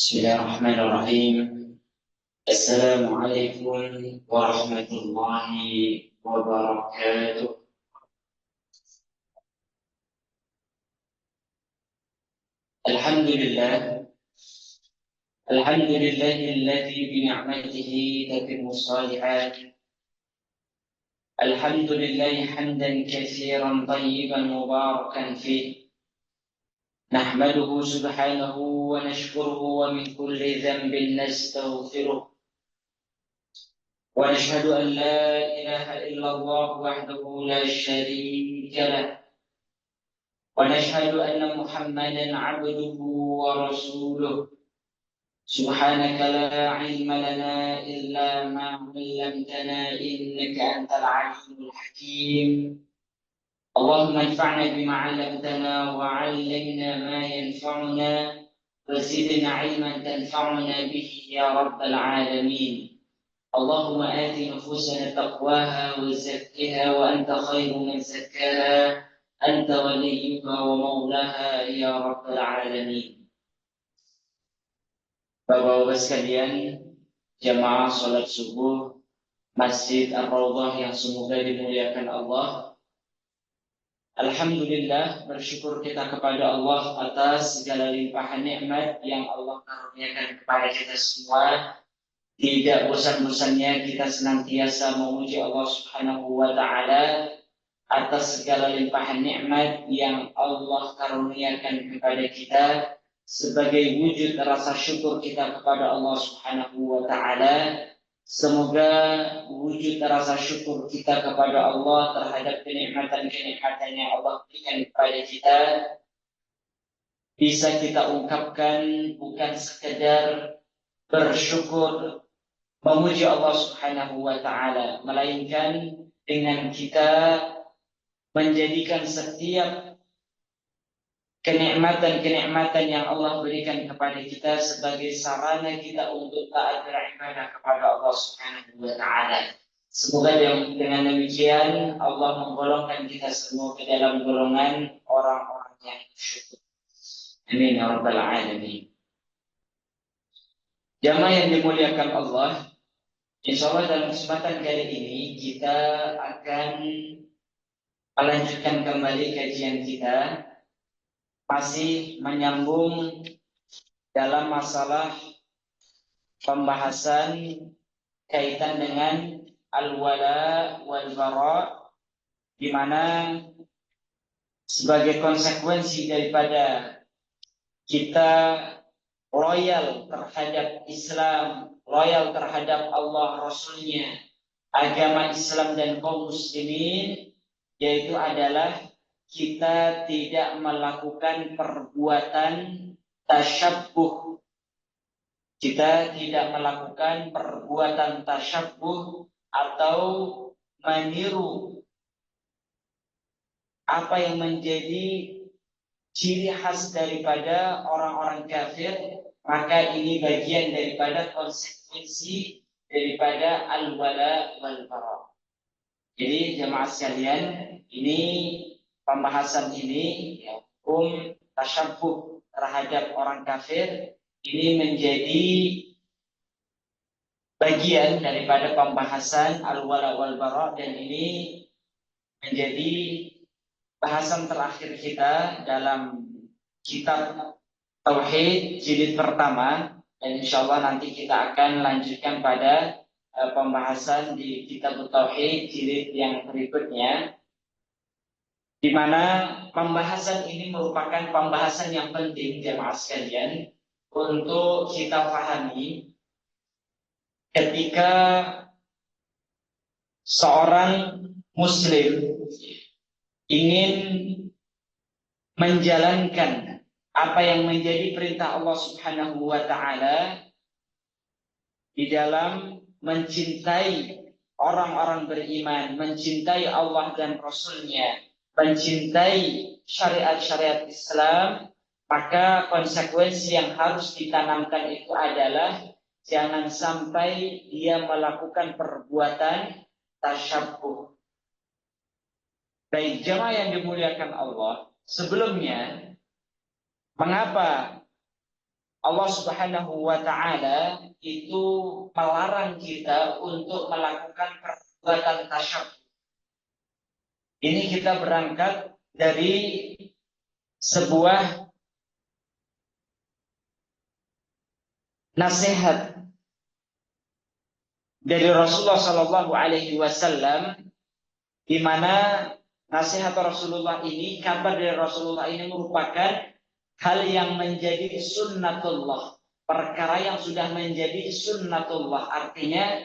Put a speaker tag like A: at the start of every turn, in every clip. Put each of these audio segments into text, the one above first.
A: Bismillahirrahmanirrahim. Assalamualaikum warahmatullahi wabarakatuh. Alhamdulillah. Alhamdulillahilladzi bi ni'matihi tatimmu shalihat. Alhamdulillahi hamdan katsiran tayyiban mubarakan fih. Nahmaduhu subhanahu wa nashkuruhu wa min kulli dhanbin nastaghfiruh. ونشهد أن لا إله إلا الله وحده لا شريك له ونشهد أن محمدا عبده ورسوله سبحانك لا علم لنا إلا ما علمتنا إنك أنت العليم الحكيم اللهم انفعنا بما علمتنا وعلمنا ما ينفعنا وزدنا علما تنفعنا به يا رب العالمين اللهم آت نفوسنا تقواها وزكها وأنت خير من زكاها أنت وليها ومولاها يا رب العالمين. Bapak-bapak sekalian, jamaah sholat subuh Masjid Ar-Raudhah yang semoga dimuliakan Allah. Alhamdulillah, bersyukur kita kepada Allah atas segala limpahan nikmat yang Allah karuniakan kepada kita semua. Tidak bosan-bosannya kita senantiasa memuji Allah Subhanahu wa Ta'ala atas segala limpahan nikmat yang Allah karuniakan kepada kita sebagai wujud rasa syukur kita kepada Allah Subhanahu wa Ta'ala. Semoga wujud rasa syukur kita kepada Allah terhadap kenikmatan-kenikmatan yang Allah berikan kepada kita bisa kita ungkapkan bukan sekedar bersyukur memuji Allah Subhanahu wa Ta'ala, melainkan dengan kita menjadikan setiap kenikmatan-kenikmatan yang Allah berikan kepada kita sebagai sarana kita untuk taat beribadah kepada Allah Subhanahu wa Ta'ala. Semoga dengan demikian Allah menggolongkan kita semua ke dalam golongan orang-orang yang bersyukur. Amin ya rabbal alamin. Jamaah yang dimuliakan Allah, insya Allah dalam kesempatan kali ini kita akan melanjutkan kembali kajian kita, masih menyambung dalam masalah pembahasan kaitan dengan al-wala wal-bara, di mana sebagai konsekuensi daripada kita loyal terhadap Islam, loyal terhadap Allah Rasulnya, agama Islam dan kaum muslimin, yaitu adalah kita tidak melakukan perbuatan tasyabbuh. Kita tidak melakukan perbuatan tasyabbuh atau meniru apa yang menjadi ciri khas daripada orang-orang kafir, maka ini bagian daripada konsekuensi daripada al-wala wal-bara. Jadi jemaah sekalian, ini pembahasan ini ya, hukum tasyabbuh terhadap orang kafir ini menjadi bagian daripada pembahasan al-wala wal-bara, dan ini menjadi bahasan terakhir kita dalam kitab Tauhid jilid pertama, dan insya Allah nanti kita akan lanjutkan pada pembahasan di kitab Tauhid jilid yang berikutnya, di mana pembahasan ini merupakan pembahasan yang penting jemaah sekalian untuk kita pahami ketika seorang muslim ingin menjalankan apa yang menjadi perintah Allah Subhanahu wa Ta'ala di dalam mencintai orang-orang beriman, mencintai Allah dan Rasul-Nya, mencintai syariat-syariat Islam, maka konsekuensi yang harus ditanamkan itu adalah jangan sampai dia melakukan perbuatan tasyabbuh. Baik jemaah yang dimuliakan Allah, sebelumnya mengapa Allah Subhanahu wa taala itu melarang kita untuk melakukan perbuatan tasyabbuh. Ini kita berangkat dari sebuah nasihat dari Rasulullah Shallallahu Alaihi Wasallam, di mana nasihat Rasulullah ini, kabar dari Rasulullah ini merupakan hal yang menjadi sunnatullah, perkara yang sudah menjadi sunnatullah, artinya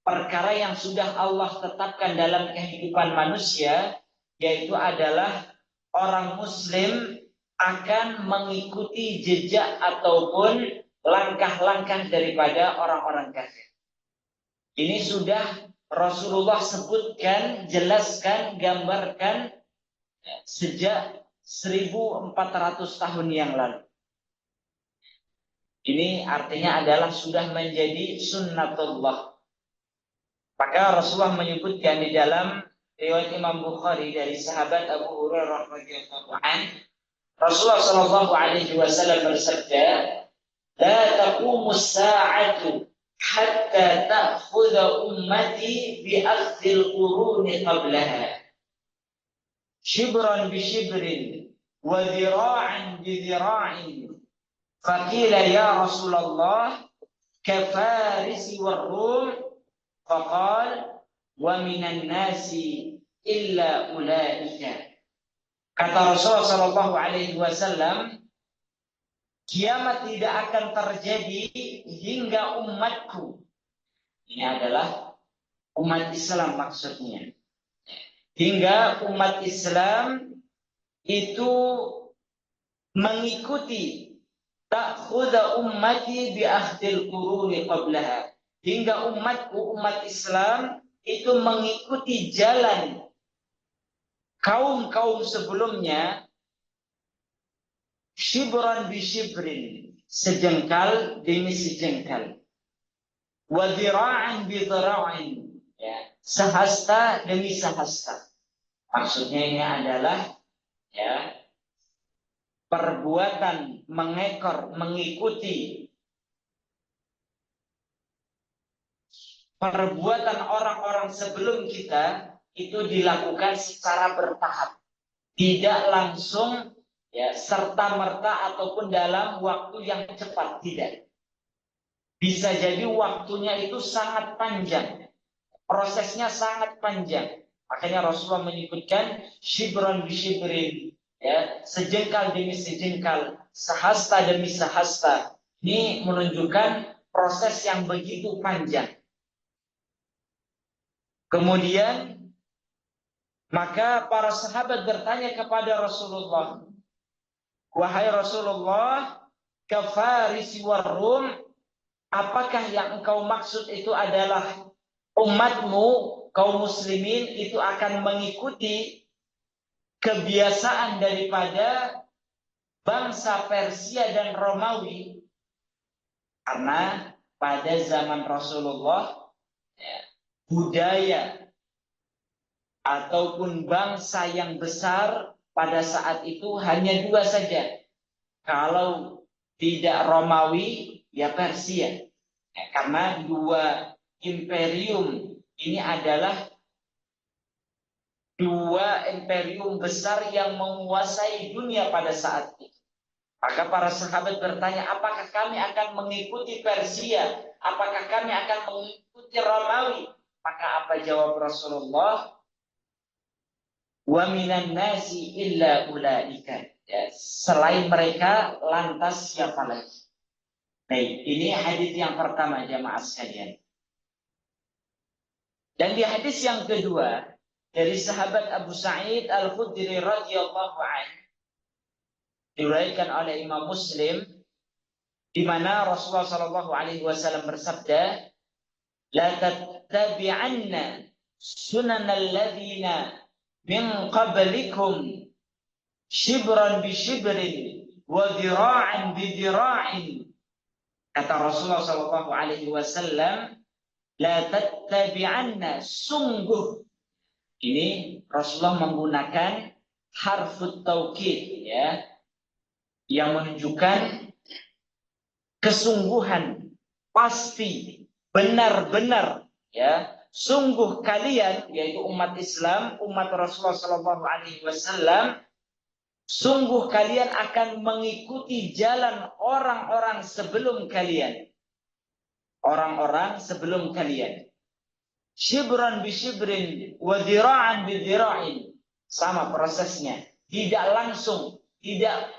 A: perkara yang sudah Allah tetapkan dalam kehidupan manusia, yaitu adalah orang muslim akan mengikuti jejak ataupun langkah-langkah daripada orang-orang kafir. Ini sudah Rasulullah sebutkan, jelaskan, gambarkan sejak 1400 tahun yang lalu. Ini artinya adalah sudah menjadi sunnatullah. Maka Rasulullah menyebutkan di dalam riwayat Imam Bukhari dari sahabat Abu Hurairah radhiyallahu anhu, Rasulullah sallallahu alaihi wasallam bersabda, "La taqumu as-sa'atu hatta ta'khudha ummati bi akhdhil quruni qablaha. Shibran bi shibrin wa dhira'an bi dhira'in." Faqila ya Rasulullah, kafarisi war-rum. Faqal wa minan nasi illa ulaika. Kata Rasulullah sallallahu alaihi wasallam, kiamat tidak akan terjadi hingga umatku. Ini adalah umat Islam maksudnya. Hingga umat Islam itu mengikuti ta'khudha ummati bi akhdil quruni qablaha. Hingga umatku, umat Islam itu mengikuti jalan kaum-kaum sebelumnya, shibran bi shibrin, sejengkal demi sejengkal, wa dhira'an bi dhira'in, ya, sehasta demi sehasta. Maksudnya ini adalah ya perbuatan mengekor, mengikuti perbuatan orang-orang sebelum kita itu dilakukan secara bertahap, tidak langsung ya serta merta ataupun dalam waktu yang cepat, tidak. Bisa jadi waktunya itu sangat panjang, prosesnya sangat panjang. Makanya Rasulullah menyebutkan shibron bi shibrin, ya, sejengkal demi sejengkal, sehasta demi sehasta. Ini menunjukkan proses yang begitu panjang. Kemudian maka para sahabat bertanya kepada Rasulullah, wahai Rasulullah, kafarisi war-rum, apakah yang engkau maksud itu adalah umatmu, kaum muslimin itu akan mengikuti kebiasaan daripada bangsa Persia dan Romawi? Karena pada zaman Rasulullah budaya ataupun bangsa yang besar pada saat itu hanya dua saja. Kalau tidak Romawi, ya Persia. Karena dua imperium ini adalah dua imperium besar yang menguasai dunia pada saat itu. Maka para sahabat bertanya, apakah kami akan mengikuti Persia? Apakah kami akan mengikuti Romawi? Maka apa jawab Rasulullah? Wa minan nasi illa ulaika. Ya, selain mereka, lantas siapa lagi? Baik, ini hadis yang pertama jamaah sekalian. Dan di hadis yang kedua dari sahabat Abu Sa'id Al-Khudri radhiyallahu anhu, diriwayatkan oleh Imam Muslim, di mana Rasulullah sallallahu alaihi wasallam bersabda, la tattabi'anna sunanal ladzina min qablikum shibran bi shibrin wa dhira'an bi dhira'in. Kata Rasulullah sallallahu alaihi wasallam, la tattabi'anna, sungguh. Ini Rasulullah menggunakan harfut taukid, ya, yang menunjukkan kesungguhan, pasti, benar-benar, ya, sungguh kalian, yaitu umat Islam, umat Rasulullah SAW, sungguh kalian akan mengikuti jalan orang-orang sebelum kalian. Orang-orang sebelum kalian. Shibran bi shibrin wa dhira'an bi dhira'in. Sama prosesnya. Tidak langsung, tidak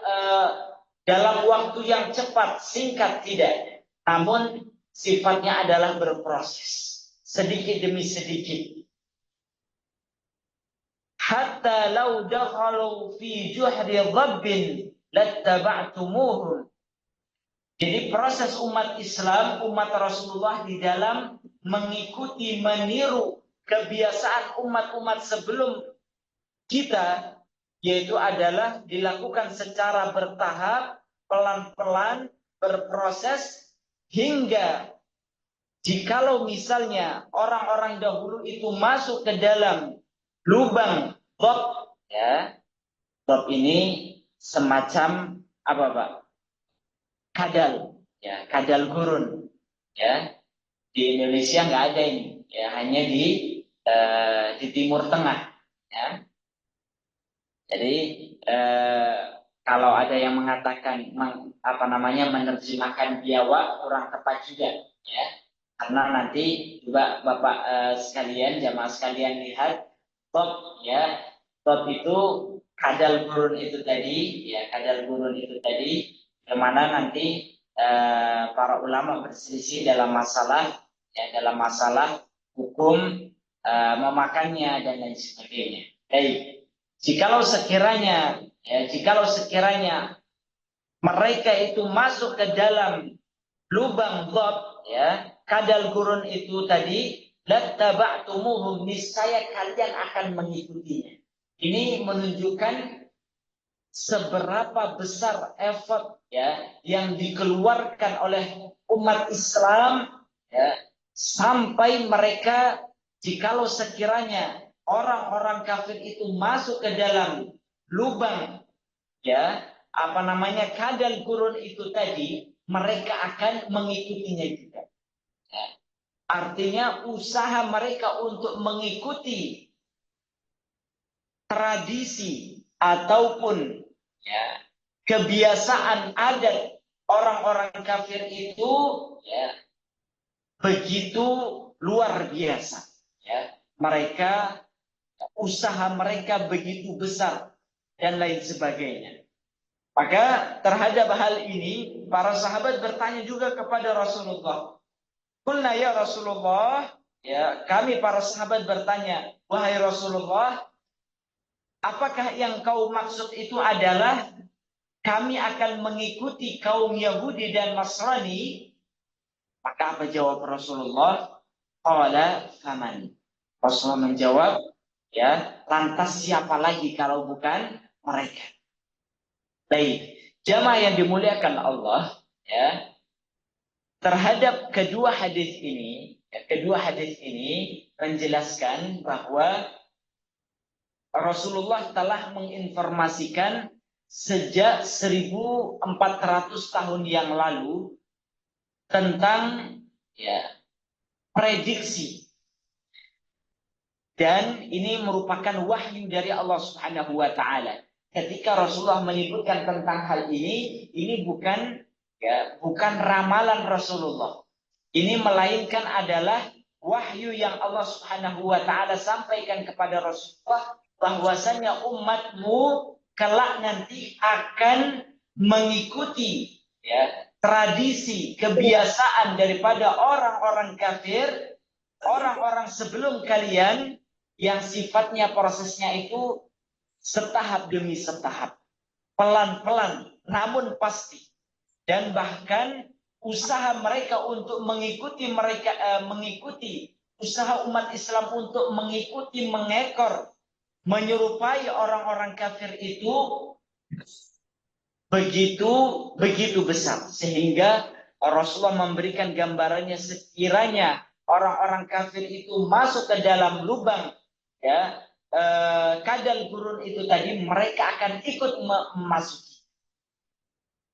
A: dalam waktu yang cepat, singkat, tidak. Namun sifatnya adalah berproses. Sedikit demi sedikit. Hatta law dakhalu fi juhri dhabbin lattaba'tumuhum. Jadi proses umat Islam, umat Rasulullah di dalam mengikuti, meniru kebiasaan umat-umat sebelum kita, yaitu adalah dilakukan secara bertahap, pelan-pelan, berproses, hingga jikalau misalnya orang-orang dahulu itu masuk ke dalam lubang dhab, ya, dhab ini semacam apa, Pak? Kadal, ya, kadal gurun, ya. Di Indonesia nggak ada ini, ya, hanya di Timur Tengah, ya. Jadi kalau ada yang mengatakan menerjemahkan biawak, kurang tepat juga, ya, karena nanti coba Bapak sekalian, jamaah sekalian lihat top, ya, top itu kadal gurun itu tadi, ya, kadal gurun itu tadi. Kemana nanti para ulama berselisih dalam masalah, ya, dalam masalah hukum memakannya dan lain sebagainya. Baik, jikalau sekiranya mereka itu masuk ke dalam lubang dhab, ya, kadal gurun itu tadi, lattaba'tumuhum, niscaya kalian akan mengikutinya. Ini menunjukkan seberapa besar effort, ya, yang dikeluarkan oleh umat Islam, ya, sampai mereka, jikalau sekiranya orang-orang kafir itu masuk ke dalam lubang, ya, kadal gurun itu tadi, mereka akan mengikutinya juga. Ya. Artinya usaha mereka untuk mengikuti tradisi ataupun, ya, kebiasaan adat orang-orang kafir itu, ya, begitu luar biasa, ya. Usaha mereka begitu besar dan lain sebagainya. Maka terhadap hal ini para sahabat bertanya juga kepada Rasulullah. Qulna ya Rasulullah, ya, kami para sahabat bertanya, wahai Rasulullah, apakah yang kau maksud itu adalah kami akan mengikuti kaum Yahudi dan Nasrani? Maka apa jawab Rasulullah? Qala faman. Rasulullah menjawab, ya, lantas siapa lagi kalau bukan mereka? Baik, jamaah yang dimuliakan Allah, ya, terhadap kedua hadis ini menjelaskan bahwa Rasulullah telah menginformasikan sejak 1400 tahun yang lalu tentang, ya, prediksi, dan ini merupakan wahyu dari Allah Subhanahu wa taala. Ketika Rasulullah menyebutkan tentang hal ini bukan, ya, bukan ramalan Rasulullah. Ini melainkan adalah wahyu yang Allah Subhanahu wa taala sampaikan kepada Rasulullah, bahwasanya umatmu kelak nanti akan mengikuti, ya, tradisi, kebiasaan daripada orang-orang kafir, orang-orang sebelum kalian, yang sifatnya prosesnya itu setahap demi setahap, pelan-pelan namun pasti. Dan bahkan usaha mereka untuk mengikuti usaha umat Islam untuk mengikuti, mengekor, menyerupai orang-orang kafir itu begitu besar, sehingga Rasulullah memberikan gambarannya, sekiranya orang-orang kafir itu masuk ke dalam lubang, ya, kadal gurun itu tadi, mereka akan ikut memasuki.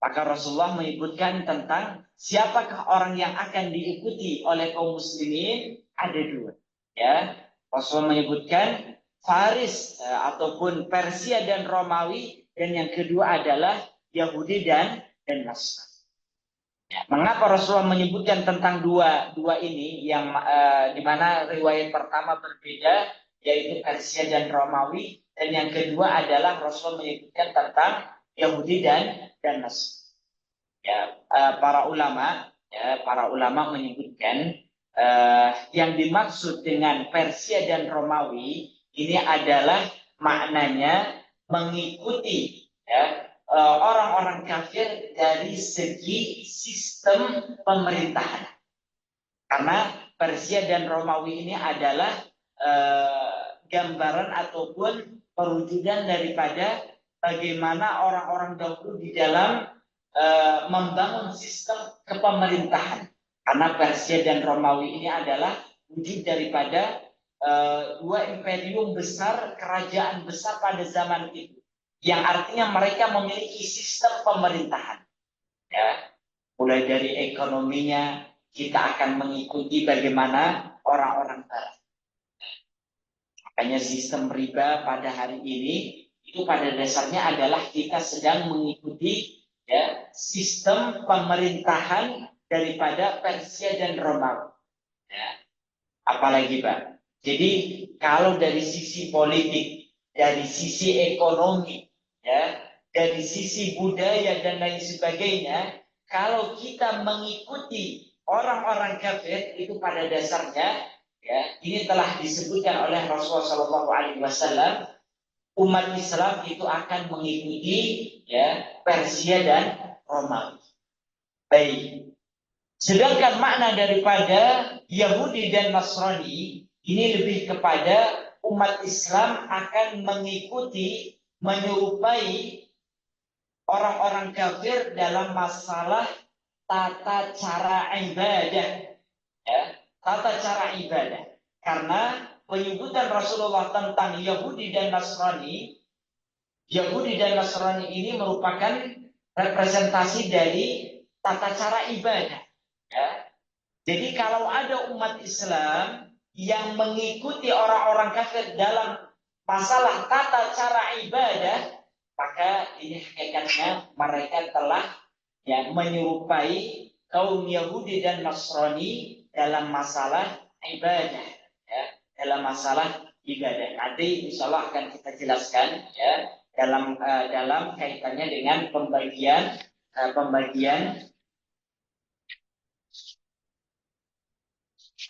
A: Maka Rasulullah menyebutkan tentang siapakah orang yang akan diikuti oleh kaum muslimin, ada dua. Ya, Rasulullah menyebutkan Faris ataupun Persia dan Romawi, dan yang kedua adalah Yahudi dan Nasrani. Mengapa Rasulullah menyebutkan tentang dua ini yang di mana riwayat pertama berbeda, yaitu Persia dan Romawi, dan yang kedua adalah Rasulullah menyebutkan tentang Yahudi dan Nasrani. Ya, para ulama menyebutkan yang dimaksud dengan Persia dan Romawi ini adalah maknanya mengikuti, ya, orang-orang kafir dari segi sistem pemerintahan. Karena Persia dan Romawi ini adalah gambaran ataupun perwujudan daripada bagaimana orang-orang dahulu di dalam membangun sistem kepemerintahan. Karena Persia dan Romawi ini adalah wujud daripada dua imperium besar, kerajaan besar pada zaman itu, yang artinya mereka memiliki sistem pemerintahan. Ya, mulai dari ekonominya kita akan mengikuti bagaimana orang-orang Barat. Makanya sistem riba pada hari ini itu pada dasarnya adalah kita sedang mengikuti, ya, sistem pemerintahan daripada Persia dan Romawi. Ya. Apalagi Pak. Jadi kalau dari sisi politik, dari sisi ekonomi, ya, dari sisi budaya dan lain sebagainya, kalau kita mengikuti orang-orang kafir itu pada dasarnya, ya, ini telah disebutkan oleh Rasulullah SAW, umat Islam itu akan mengikuti, ya, Persia dan Romawi. Baik. Sedangkan makna daripada Yahudi dan Nasrani ini lebih kepada umat Islam akan mengikuti, menyerupai orang-orang kafir dalam masalah tata cara ibadah. Ya, tata cara ibadah. Karena penyebutan Rasulullah tentang Yahudi dan Nasrani ini merupakan representasi dari tata cara ibadah. Ya. Jadi kalau ada umat Islam yang mengikuti orang-orang kafir dalam masalah tata cara ibadah, maka ini hakikatnya mereka telah, ya, menyerupai kaum Yahudi dan Nasrani dalam masalah ibadah, ya, dalam masalah ibadah. Nanti insya Allah akan kita jelaskan, ya, dalam kaitannya dengan pembagian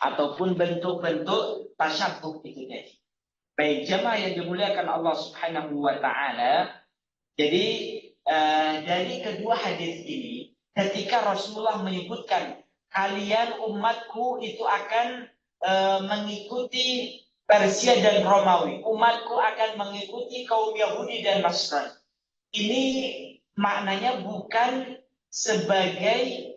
A: ataupun bentuk-bentuk tasyabuh itu tadi. Baik jemaah yang dimuliakan Allah Subhanahu wa taala. Jadi dari kedua hadis ini, ketika Rasulullah menyebutkan kalian umatku itu akan mengikuti Persia dan Romawi, umatku akan mengikuti kaum Yahudi dan Nasrani. Ini maknanya bukan sebagai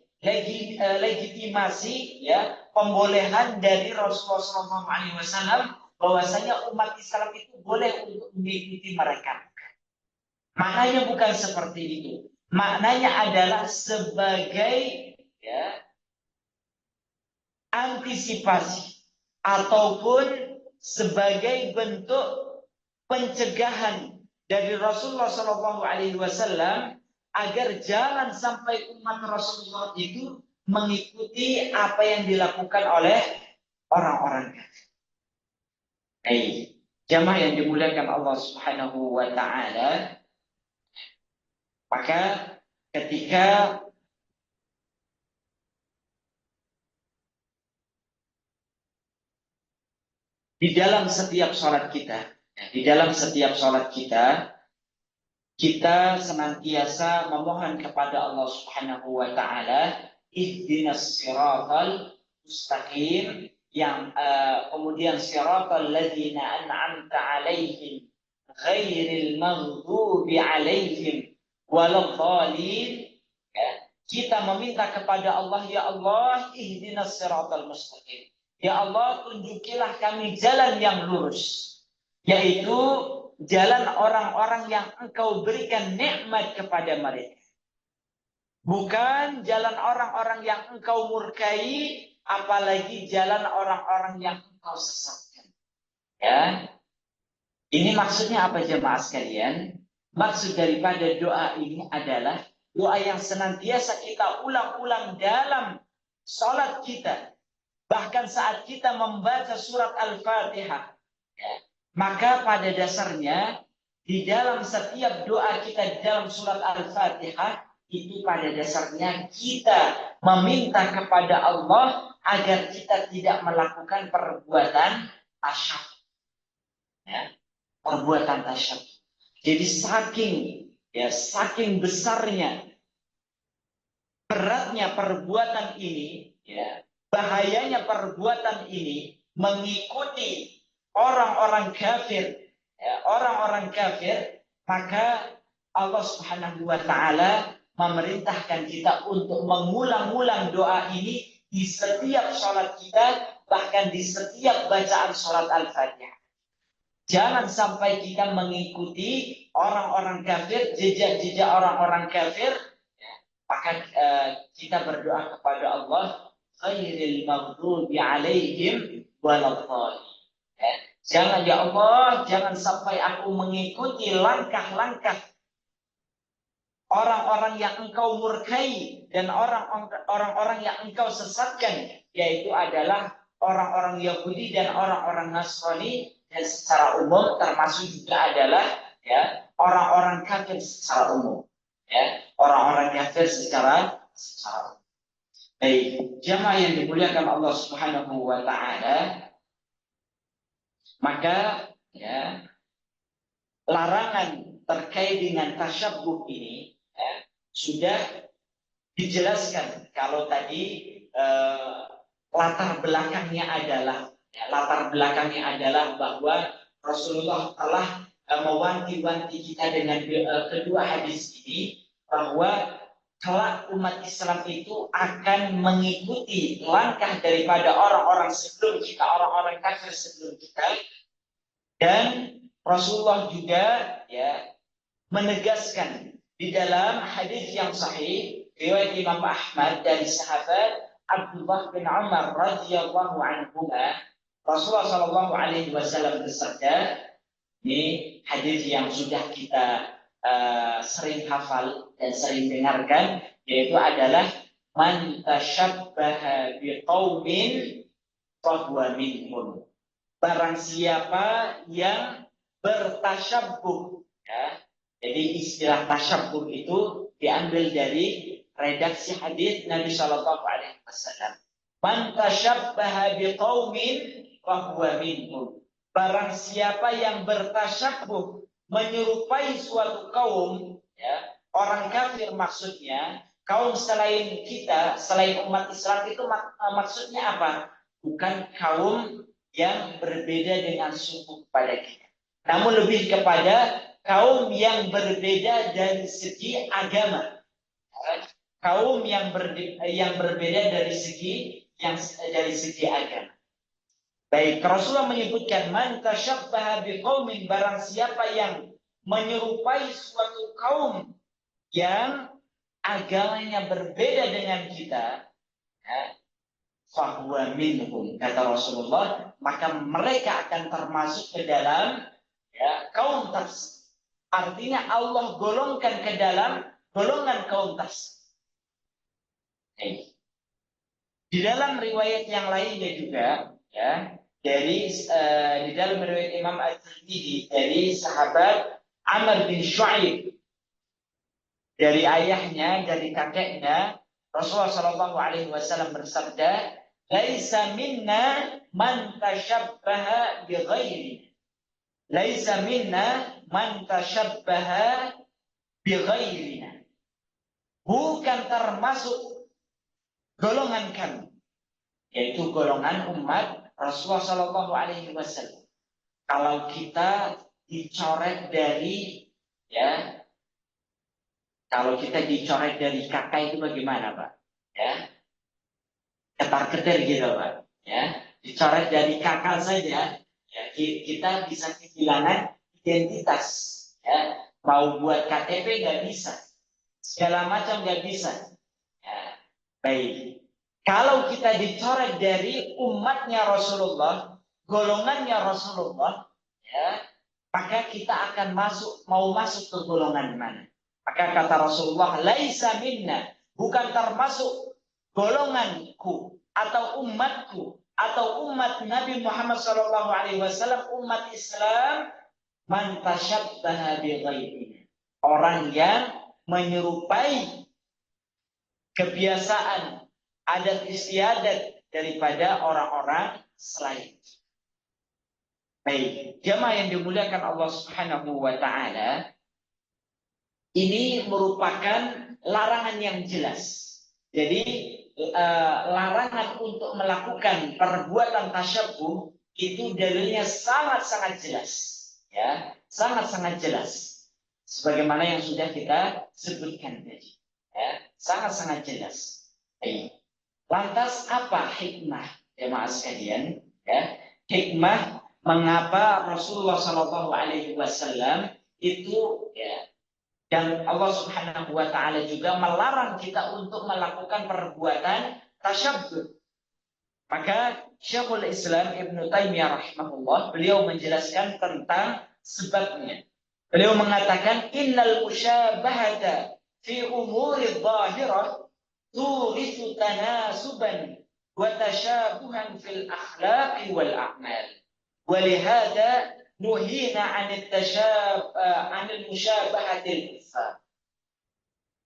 A: legitimasi, ya, pembolehan dari Rasulullah SAW bahwasanya umat Islam itu boleh untuk mengikuti mereka. Maknanya bukan seperti itu. Maknanya adalah sebagai, ya, antisipasi ataupun sebagai bentuk pencegahan dari Rasulullah SAW agar jangan sampai umat Rasulullah itu mengikuti apa yang dilakukan oleh orang-orang kafir. Baik, jamaah yang dimuliakan Allah Subhanahu wa taala, maka ketika di dalam setiap sholat kita, kita senantiasa memohon kepada Allah Subhanahu wa taala, ihdinas siratal mustaqim, yang kemudian siratal ladzina an'amta 'alaihim ghairil maghdubi 'alaihim waladhdallin. Ya, kita meminta kepada Allah, ya Allah, ihdinas siratal mustaqim. Ya Allah, tunjukilah kami jalan yang lurus, yaitu jalan orang-orang yang Engkau berikan nikmat kepada mereka. Bukan jalan orang-orang yang engkau murkai, apalagi jalan orang-orang yang engkau sesatkan. Ya, ini maksudnya apa jemaah sekalian? Maksud daripada doa ini adalah doa yang senantiasa kita ulang-ulang dalam sholat kita. Bahkan saat kita membaca surat Al-Fatihah. Ya. Maka pada dasarnya di dalam setiap doa kita dalam surat Al-Fatihah itu pada dasarnya kita meminta kepada Allah agar kita tidak melakukan perbuatan tasyahud. Ya, perbuatan tasyahud. Jadi saking besarnya beratnya perbuatan ini, ya, bahayanya perbuatan ini mengikuti orang-orang kafir, ya, orang-orang kafir, maka Allah Subhanahu wa taala memerintahkan kita untuk mengulang-ulang doa ini di setiap sholat kita, bahkan di setiap bacaan sholat Al-Fatihah. Jangan sampai kita mengikuti orang-orang kafir, jejak-jejak orang-orang kafir, maka kita berdoa kepada Allah, ghairil maghdubi alaihim waladhdallin. Jangan ya Allah, jangan sampai aku mengikuti langkah-langkah orang-orang yang engkau murkai dan orang-orang yang engkau sesatkan, yaitu adalah orang-orang Yahudi dan orang-orang Nasrani, dan secara umum termasuk juga adalah ya orang-orang kafir secara umum, ya orang-orang kafir secara umum. Baik, jamaah yang dimuliakan Allah Subhanahu wa taala, maka ya larangan terkait dengan tasyabbuh ini ya, sudah dijelaskan. Kalau tadi latar belakangnya adalah bahwa Rasulullah telah mewanti-wanti kita dengan kedua hadis ini, bahwa kelak umat Islam itu akan mengikuti langkah daripada orang-orang sebelum kita, orang-orang kafir sebelum kita. Dan Rasulullah juga ya menegaskan di dalam hadis yang sahih riwayat Imam Ahmad dari sahabat Abdullah bin Umar radhiyallahu anhu, Rasulullah Shallallahu alaihi wasallam bersabda, ini hadis yang sudah kita sering hafal dan sering dengarkan, yaitu adalah man tasyabbaha biqaumin fahuwa minhum. Barang siapa yang bertasyabbuh, ya. Jadi istilah tasyabbuh itu diambil dari redaksi hadis Nabi Shallallahu alaihi wasallam. Man tasyabbaha biqaumin fahuwa minhum. Barang siapa yang bertasyabbuh, menyerupai suatu kaum, ya, orang kafir maksudnya, kaum selain kita, selain umat Islam itu maksudnya apa? Bukan kaum yang berbeda dengan suku kepada kita, namun lebih kepada kaum yang berbeda dari segi agama, kaum yang berbeda dari segi agama. Baik, Rasulullah menyebutkan man tasyabbaha biqaumin, barang siapa yang menyerupai suatu kaum yang agamanya berbeda dengan kita, ya, fahuwa minhum, kata Rasulullah, maka mereka akan termasuk ke dalam ya kaum tersebut. Artinya Allah golongkan ke dalam golongan kaum tersebut. Di dalam riwayat yang lainnya juga, ya, di dalam riwayat Imam At-Tirmidzi dari sahabat Amr bin Shu'aib, dari ayahnya, dari kakeknya, Rasulullah Shallallahu alaihi wasallam bersabda, "Laisa minna man tashabbaha bi ghairi." Laisa minna man tashabbaha bi ghairina. Bukan termasuk golongan kami, yaitu golongan umat Rasulullah Shallallahu alaihi wasallam. Kalau kita dicoret dari ya, kalau kita dicoret dari kakak itu bagaimana, Pak? Ya, ketar-ketir gitu, Pak. Ya, dicoret dari kakak saja, ya, kita bisa kehilangan identitas. Ya, mau buat KTP nggak bisa, segala macam nggak bisa. Baik. Kalau kita dicoret dari umatnya Rasulullah, golongannya Rasulullah, ya, maka kita akan mau masuk ke golongan mana? Maka kata Rasulullah, laisa minna, bukan termasuk golonganku atau umatku atau umat Nabi Muhammad SAW, umat Islam, man tasyabbaha bi ghairihi. Orang yang menyerupai kebiasaan adat istiadat daripada orang-orang selain. Baik, jamaah yang dimuliakan Allah Subhanahu wa taala, ini merupakan larangan yang jelas. Jadi larangan untuk melakukan perbuatan tasyabbuh itu dalilnya sangat-sangat jelas, ya, sangat-sangat jelas. Sebagaimana yang sudah kita sebutkan tadi, ya, sangat-sangat jelas. Baik. Lantas apa hikmah jemaah sekalian? Ya, hikmah mengapa Rasulullah SAW itu, ya, dan Allah Subhanahu wa taala juga melarang kita untuk melakukan perbuatan tasyabbuh. Maka Syekhul Islam Ibnu Taimiyah rahimahullah, beliau menjelaskan tentang sebabnya. Beliau mengatakan innal musyabahata fi umuri dhahirah turithu tanasuban wa tasyabuhan fil akhlaqi wal a'mal. Walihada nuhina 'anil musyabahatil kufar.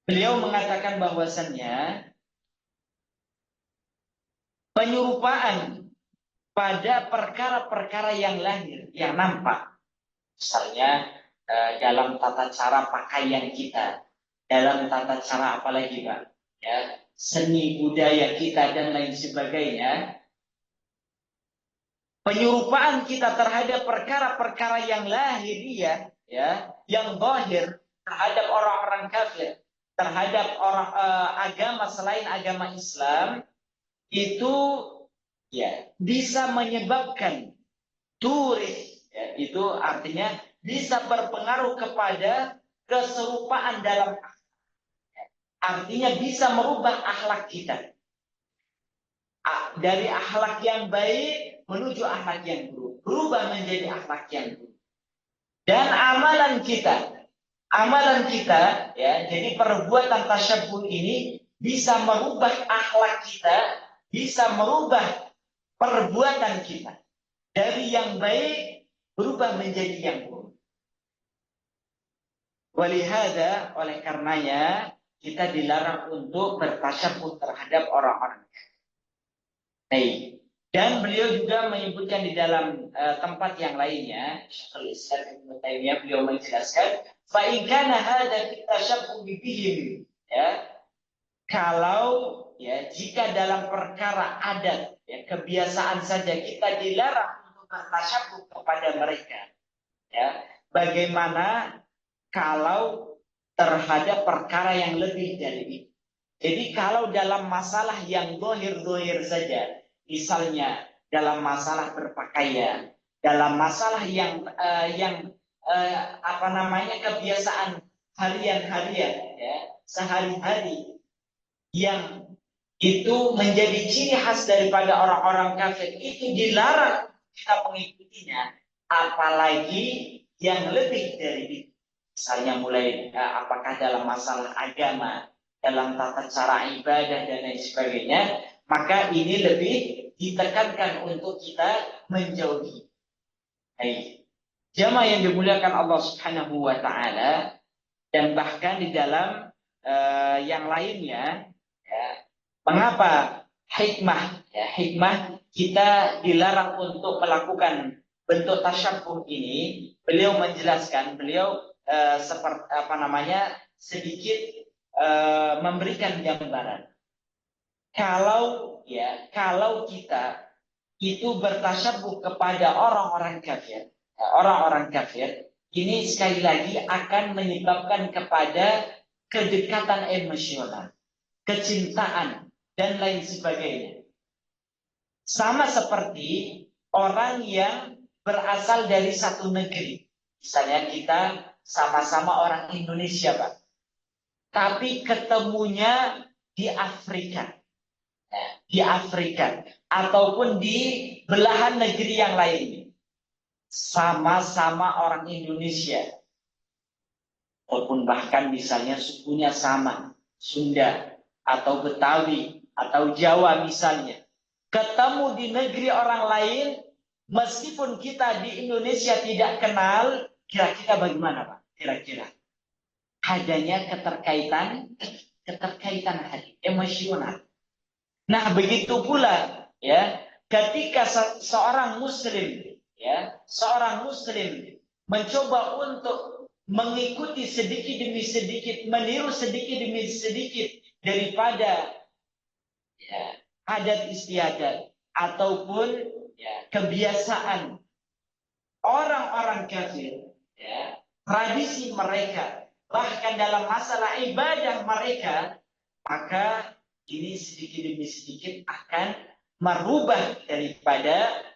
A: Beliau mengatakan bahwasannya penyerupaan pada perkara-perkara yang lahir, yang nampak, misalnya dalam tata cara pakaian kita, dalam tata cara apalagi Pak, ya, seni budaya kita dan lain sebagainya. Penyerupaan kita terhadap perkara-perkara yang lahiriah, ya, yang zahir terhadap orang-orang kafir, terhadap orang agama selain agama Islam, itu, ya, bisa menyebabkan turis, ya, itu artinya bisa berpengaruh kepada keserupaan dalam, artinya bisa merubah akhlak kita dari akhlak yang baik menuju akhlak yang buruk, berubah menjadi akhlak yang buruk. Dan amalan kita, ya, jadi perbuatan tasyabbuh ini bisa merubah akhlak kita, bisa merubah perbuatan kita dari yang baik berubah menjadi yang buruk. Walihada, oleh karenanya kita dilarang untuk bertasyabbuh terhadap orang-orang. Baik. Dan beliau juga menyebutkan di dalam tempat yang lainnya, Syekhul Islam Ibnu Taimiyah, beliau menjelaskan, fa in kana hadza tasyabbuh bihim, ya, kalau, ya, jika dalam perkara adat, ya, kebiasaan saja kita dilarang untuk bertasyabbuh kepada mereka, ya, bagaimana kalau terhadap perkara yang lebih dari itu? Jadi kalau dalam masalah yang zahir-zahir saja, misalnya dalam masalah berpakaian, dalam masalah yang kebiasaan harian-harian, ya, sehari-hari, yang itu menjadi ciri khas daripada orang-orang kafir, itu dilarang kita mengikutinya, apalagi yang lebih dari itu. Misalnya mulai apakah dalam masalah agama, dalam tata cara ibadah dan lain sebagainya, maka ini lebih ditekankan untuk kita menjauhi. Baik. Jamaah yang dimuliakan Allah Subhanahu wa taala, dan bahkan di dalam yang lainnya, ya, mengapa hikmah, ya, hikmah kita dilarang untuk melakukan bentuk tasyabbuh ini, beliau menjelaskan, beliau sedikit memberikan gambaran. Kalau kita itu bertasyabbuh kepada orang-orang kafir, ini sekali lagi akan menyebabkan kepada kedekatan emosional, kecintaan dan lain sebagainya. Sama seperti orang yang berasal dari satu negeri. Misalnya kita sama-sama orang Indonesia, Pak. Tapi ketemunya di Afrika. di Afrika ataupun di belahan negeri yang lain, sama-sama orang Indonesia, ataupun bahkan misalnya sukunya sama, Sunda atau Betawi atau Jawa misalnya, ketemu di negeri orang lain, meskipun kita di Indonesia tidak kenal, kira-kira bagaimana Pak? Kira-kira adanya keterkaitan hati, emosional. Nah, begitu pula ya, ketika seorang muslim seorang muslim mencoba untuk mengikuti sedikit demi sedikit, meniru sedikit demi sedikit daripada ya, adat istiadat ataupun kebiasaan orang-orang kafir, tradisi mereka, bahkan dalam masalah ibadah mereka, maka ini sedikit demi sedikit akan merubah daripada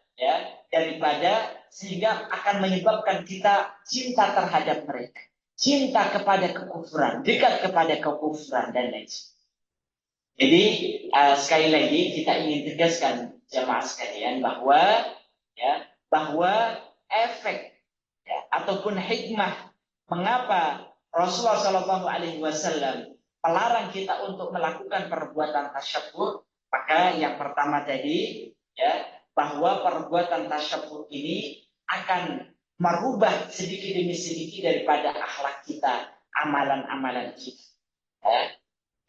A: sehingga akan menyebabkan kita cinta terhadap mereka, cinta kepada kekufuran, dekat kepada kekufuran dan lain sebagainya. Jadi sekali lagi kita ingin tegaskan jamaah sekalian bahwa efek ataupun hikmah mengapa Rasulullah Shallallahu Alaihi Wasallam melarang kita untuk melakukan perbuatan tasyabbuh, maka yang pertama tadi bahwa perbuatan tasyabbuh ini akan merubah sedikit demi sedikit daripada akhlak kita, amalan-amalan kita.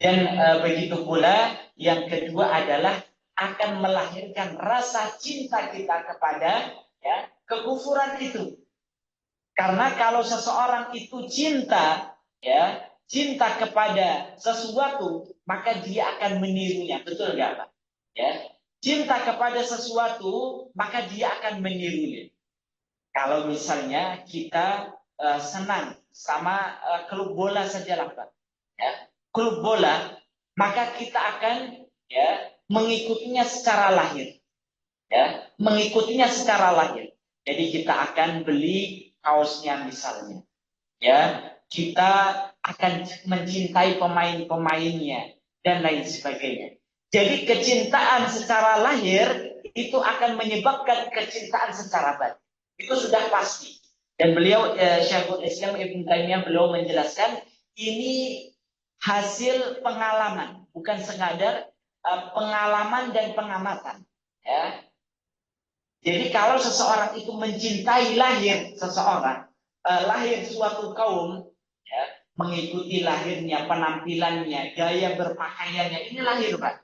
A: Dan begitu pula yang kedua adalah akan melahirkan rasa cinta kita kepada kekufuran itu. Karena kalau seseorang itu cinta kepada sesuatu, maka dia akan menirunya. Betul nggak Pak? Cinta kepada sesuatu, maka dia akan menirunya. Kalau misalnya kita senang sama klub bola sajalah Pak. Klub bola, maka kita akan mengikutinya secara lahir. Mengikutinya secara lahir. Jadi kita akan beli kaosnya misalnya. Kita akan mencintai pemain-pemainnya dan lain sebagainya. Jadi kecintaan secara lahir itu akan menyebabkan kecintaan secara batin. Itu sudah pasti. Dan beliau Syekhul Islam Ibnu Taimiyah beliau menjelaskan ini hasil pengalaman, bukan sekadar pengalaman dan pengamatan. Jadi kalau seseorang itu mencintai lahir seseorang, lahir suatu kaum, mengikuti lahirnya, penampilannya, gaya berpakaiannya, ini lahir Pak.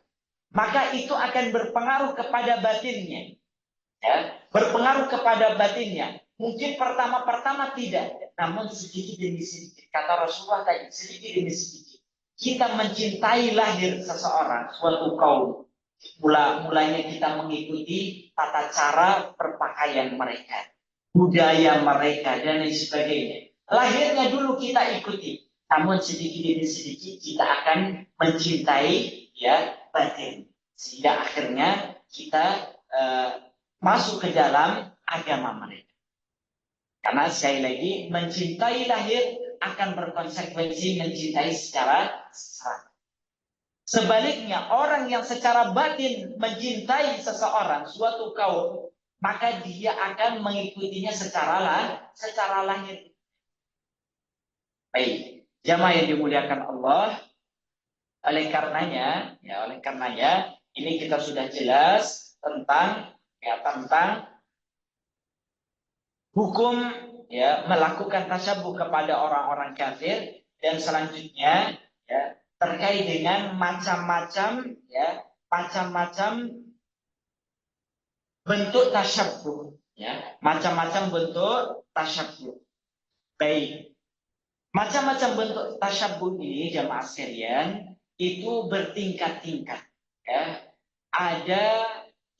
A: Maka itu akan berpengaruh kepada batinnya. Berpengaruh kepada batinnya. Mungkin pertama-pertama tidak, namun sedikit demi sedikit. Kata Rasulullah tadi, sedikit demi sedikit. Kita mencintai lahir seseorang, suatu kaum. Mulanya kita mengikuti tata cara berpakaian mereka, budaya mereka, dan lain sebagainya. Lahirnya dulu kita ikuti, namun sedikit demi sedikit kita akan mencintai batin, sehingga akhirnya kita masuk ke dalam agama mereka. Karena sekali lagi mencintai lahir akan berkonsekuensi mencintai secara sebaliknya, orang yang secara batin mencintai seseorang, suatu kaum, maka dia akan mengikutinya secara lahir. Baik, jamaah yang dimuliakan Allah, oleh karenanya ini kita sudah jelas tentang hukum melakukan tasyabuh kepada orang-orang kafir, dan selanjutnya terkait dengan macam-macam bentuk tasyabuh, macam-macam bentuk tasyabuh. Baik, macam-macam bentuk tasyabuh ini jamaah sekalian itu bertingkat-tingkat. Ada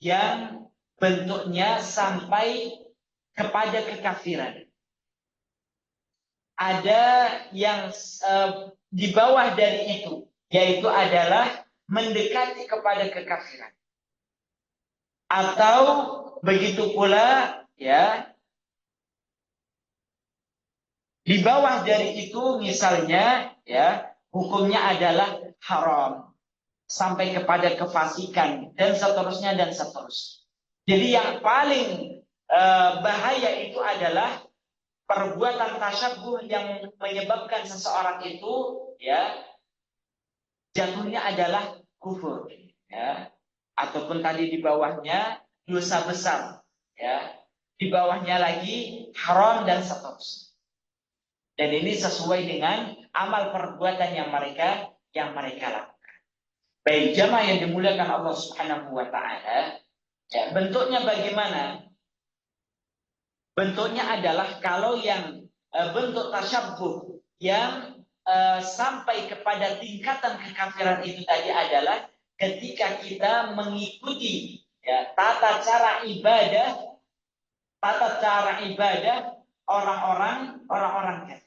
A: yang bentuknya sampai kepada kekafiran. Ada yang di bawah dari itu, yaitu adalah mendekati kepada kekafiran. Atau begitu pula di bawah dari itu misalnya hukumnya adalah haram. sampai kepada kefasikan dan seterusnya dan seterusnya. Jadi yang paling bahaya itu adalah perbuatan tasyabbuh yang menyebabkan seseorang itu ya jatuhnya adalah kufur, ya, ataupun tadi di bawahnya dosa besar, ya, di bawahnya lagi haram dan seterusnya. Dan ini sesuai dengan amal perbuatan yang mereka lakukan. Baik jamaah yang dimuliakan Allah Subhanahu wa taala, ya, bentuknya bagaimana? Bentuknya adalah kalau yang bentuk tasyabbuh yang sampai kepada tingkatan kekafiran itu tadi adalah ketika kita mengikuti ya, tata cara ibadah orang-orang kafir.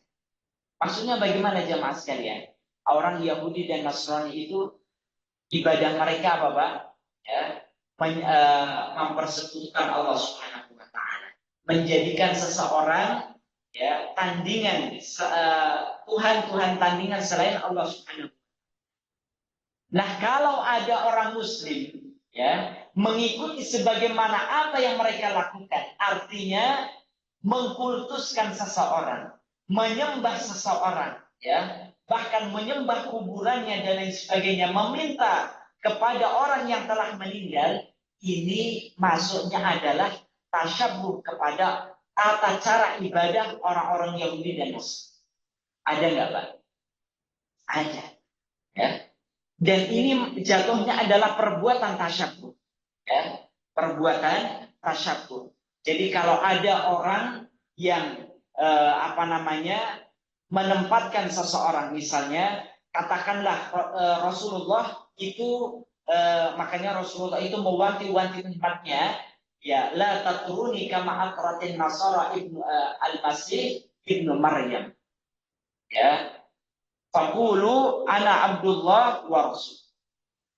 A: Maksudnya bagaimana jemaah sekalian? Orang Yahudi dan Nasrani itu ibadah mereka apa, Pak? Ya, mempersekutukan Allah Subhanahu wa taala. Menjadikan seseorang ya tandingan Tuhan tandingan selain Allah Subhanahu wa taala. Nah, kalau ada orang muslim ya mengikuti sebagaimana apa yang mereka lakukan, artinya mengkultuskan seseorang, menyembah seseorang, ya, bahkan menyembah kuburannya dan lain sebagainya, meminta kepada orang yang telah meninggal, ini masuknya adalah tasyabbuh kepada tata cara ibadah orang-orang Yahudi dan Nasrani. Ada nggak, Pak? Ada. Ya. Dan ini jatuhnya adalah perbuatan tasyabbuh. Ya. Perbuatan tasyabbuh. Jadi kalau ada orang yang menempatkan seseorang, misalnya katakanlah Rasulullah itu makanya Rasulullah itu mewanti-wanti tempatnya, ya, la tatruni kama atratin nasara ibnu al-masih ibnu Maryam, ya, faqulu ana Abdullah wa Rasul.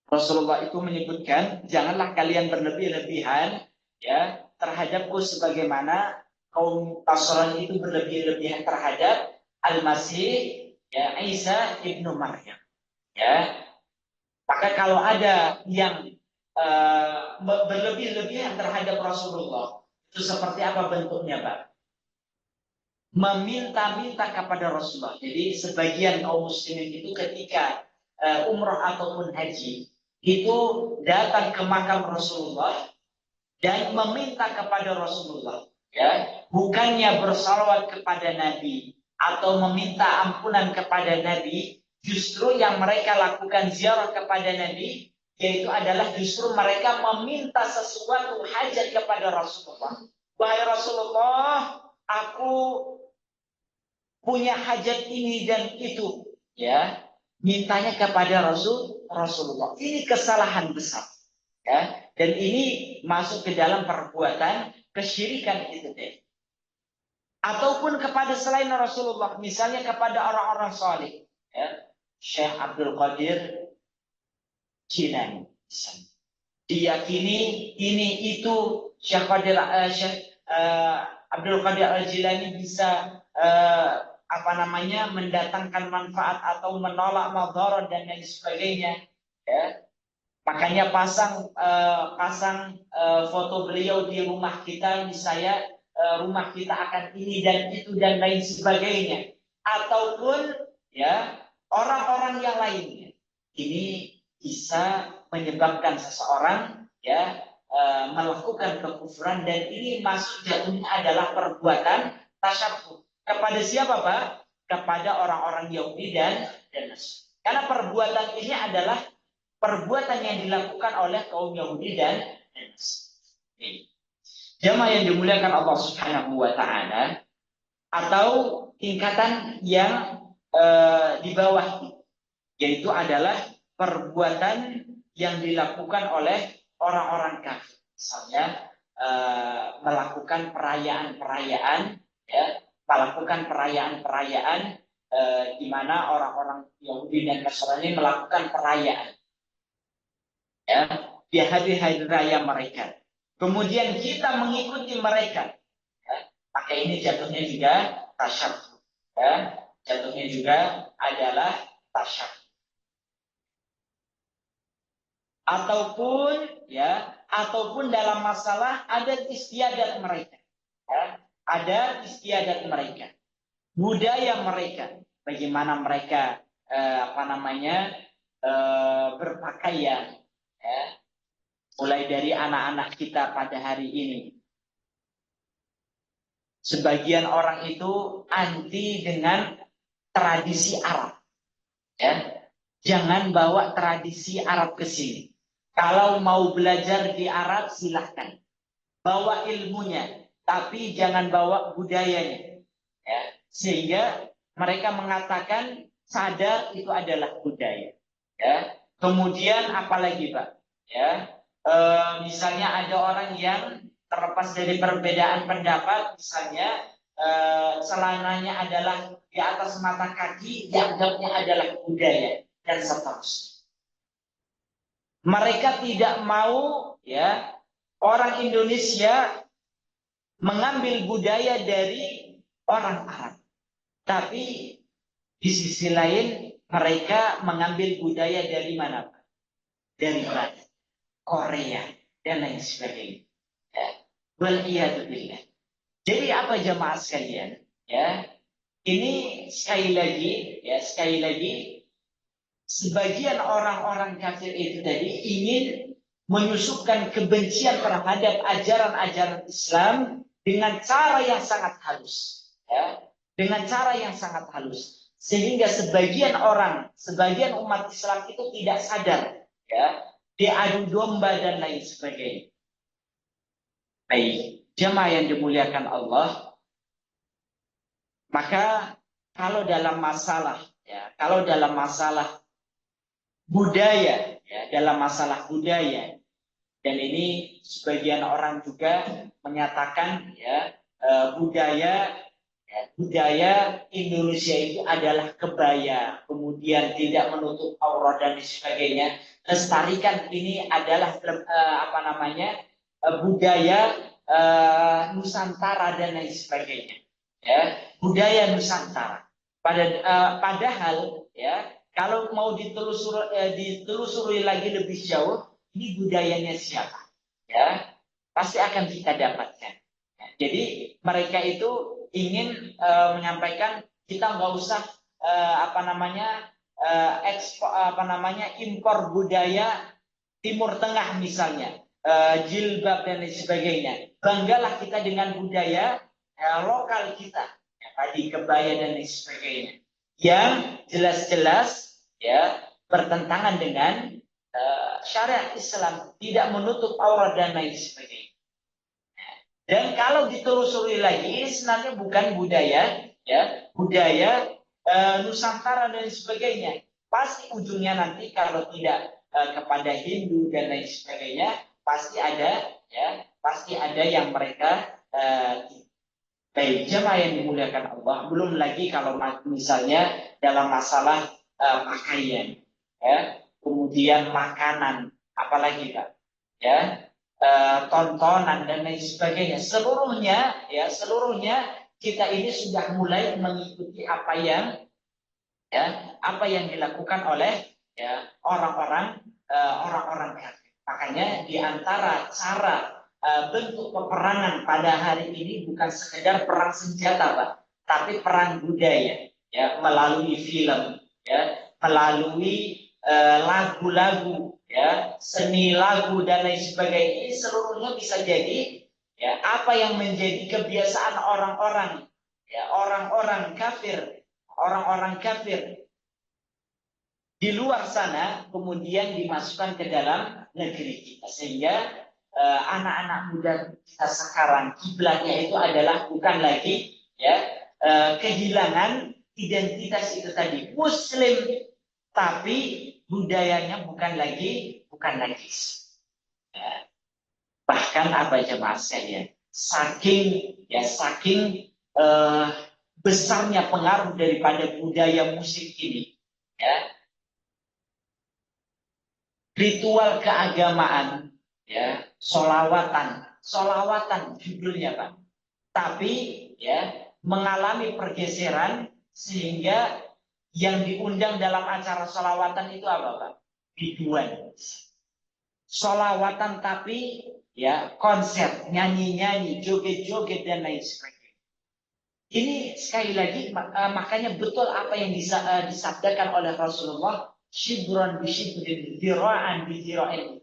A: Rasulullah itu menyebutkan janganlah kalian berlebih-lebihan ya terhadapku sebagaimana kaum Nasrani itu berlebih-lebihan terhadap Al-Masih ya Isa ibnu Maryam, ya. Maka kalau ada yang berlebih-lebihan terhadap Rasulullah, itu seperti apa bentuknya, Pak? Meminta-minta kepada Rasulullah. Jadi sebagian kaum muslimin itu ketika umrah ataupun haji itu datang ke makam Rasulullah dan meminta kepada Rasulullah, ya, bukannya bersalawat kepada Nabi atau meminta ampunan kepada Nabi, justru yang mereka lakukan ziarah kepada Nabi yaitu adalah justru mereka meminta sesuatu hajat kepada Rasulullah. Wahai Rasulullah, aku punya hajat ini dan itu, ya, mintanya kepada Rasulullah. Ini kesalahan besar, ya, dan ini masuk ke dalam perbuatan kesyirikan itu deh. Ataupun kepada selain Rasulullah, misalnya kepada orang-orang saleh, ya, Syekh Abdul Qadir Jilani, diyakini ini itu Syekh Abdul Qadir Al-Jilani bisa mendatangkan manfaat atau menolak madarat dan lain sebagainya, ya. Makanya pasang foto beliau di rumah kita, misalnya rumah kita akan ini dan itu dan lain sebagainya, ataupun ya orang-orang yang lainnya. Ini bisa menyebabkan seseorang ya melakukan kekufuran, dan ini masuk jatuhnya adalah perbuatan tasyabbuh. Kepada siapa, Pak? Kepada orang-orang Yahudi dan Nasrani. Karena perbuatan ini adalah perbuatan yang dilakukan oleh kaum Yahudi dan Nasrani. Jamaah yang dimuliakan Allah Subhanahu wa taala, atau tingkatan yang di bawah, yaitu adalah perbuatan yang dilakukan oleh orang-orang kafir. Misalnya melakukan perayaan-perayaan, ya, melakukan perayaan-perayaan di mana orang-orang Yahudi dan Nasrani melakukan perayaan, ya, di hari-hari raya mereka. Kemudian kita mengikuti mereka, ya, maka ini jatuhnya juga tasyabbuh, ya, jatuhnya juga adalah tasyabbuh. ataupun dalam masalah adat istiadat mereka, ya, adat istiadat mereka, budaya mereka, bagaimana mereka berpakaian, ya, mulai dari anak-anak kita pada hari ini. Sebagian orang itu anti dengan tradisi Arab, ya. Jangan bawa tradisi Arab ke sini. Kalau mau belajar di Arab silahkan, bawa ilmunya, tapi jangan bawa budayanya. Ya. Sehingga mereka mengatakan sadar itu adalah budaya. Ya. Kemudian apalagi Pak? Ya. Misalnya ada orang yang terlepas dari perbedaan pendapat, misalnya celananya adalah di atas mata kaki, dianggapnya adalah budaya dan seterusnya. Mereka tidak mau, ya, orang Indonesia mengambil budaya dari orang Arab, tapi di sisi lain mereka mengambil budaya dari mana? Dari Barat, Korea dan lain sebagainya. Ya. Waliyadzubillah. Jadi apa jamaah sekalian? Ya, ini sekali lagi, sebagian orang-orang kafir itu tadi ingin menyusupkan kebencian terhadap ajaran-ajaran Islam dengan cara yang sangat halus, ya, dengan cara yang sangat halus, sehingga sebagian umat Islam itu tidak sadar, ya, diadu domba dan lain sebagainya. Baik, jemaah yang dimuliakan Allah, maka kalau dalam masalah budaya, ya, dalam masalah budaya, dan ini sebagian orang juga menyatakan, ya, budaya Indonesia itu adalah kebaya, kemudian tidak menutup aurat dan sebagainya. Lestarikan ini adalah budaya Nusantara dan lain sebagainya. Ya, budaya Nusantara. Padahal, ya, kalau mau ditelusuri lagi lebih jauh, ini budayanya siapa? Ya, pasti akan kita dapatkan. Ya, jadi mereka itu ingin menyampaikan kita nggak usah impor budaya Timur Tengah misalnya, jilbab dan lain sebagainya. Banggalah kita dengan budaya lokal kita, ya, tadi kebaya dan lain sebagainya, yang jelas-jelas, ya, bertentangan dengan syariat Islam, tidak menutup aurat dan lain sebagainya. Dan kalau ditelusuri lagi, ini sebenarnya bukan budaya, ya, budaya Nusantara dan sebagainya. Pasti ujungnya nanti kalau tidak kepada Hindu dan lain sebagainya, pasti ada yang mereka baik. Jemaah yang dimuliakan Allah, belum lagi kalau misalnya dalam masalah pakaian, ya, kemudian makanan, apalagi Pak, ya, tontonan dan lain sebagainya, seluruhnya kita ini sudah mulai mengikuti apa yang dilakukan oleh, ya, orang-orang kafir. Makanya di antara cara bentuk peperangan pada hari ini bukan sekedar perang senjata, Pak, tapi perang budaya, ya, melalui film, ya, melalui lagu-lagu, ya, seni lagu dan lain sebagainya. Ini seluruhnya bisa jadi, ya, apa yang menjadi kebiasaan orang-orang, ya, orang-orang kafir di luar sana kemudian dimasukkan ke dalam negeri kita, sehingga anak-anak muda kita sekarang kiblatnya itu adalah bukan lagi, ya, kehilangan identitas itu tadi Muslim, tapi budayanya bukan lagi ya. Bahkan apa jemaah sekalian, saking besarnya pengaruh daripada budaya musik ini, ya, ritual keagamaan, ya, solawatan judulnya Pak, tapi, ya, mengalami pergeseran sehingga yang diundang dalam acara solawatan itu apa Pak? Biduan. solawatan tapi ya konser, nyanyi-nyanyi, joget-joget dan lain sebagainya. Ini sekali lagi makanya betul apa yang disabdakan oleh Rasulullah, shibron bi shibrin, dira'an bi dira'in.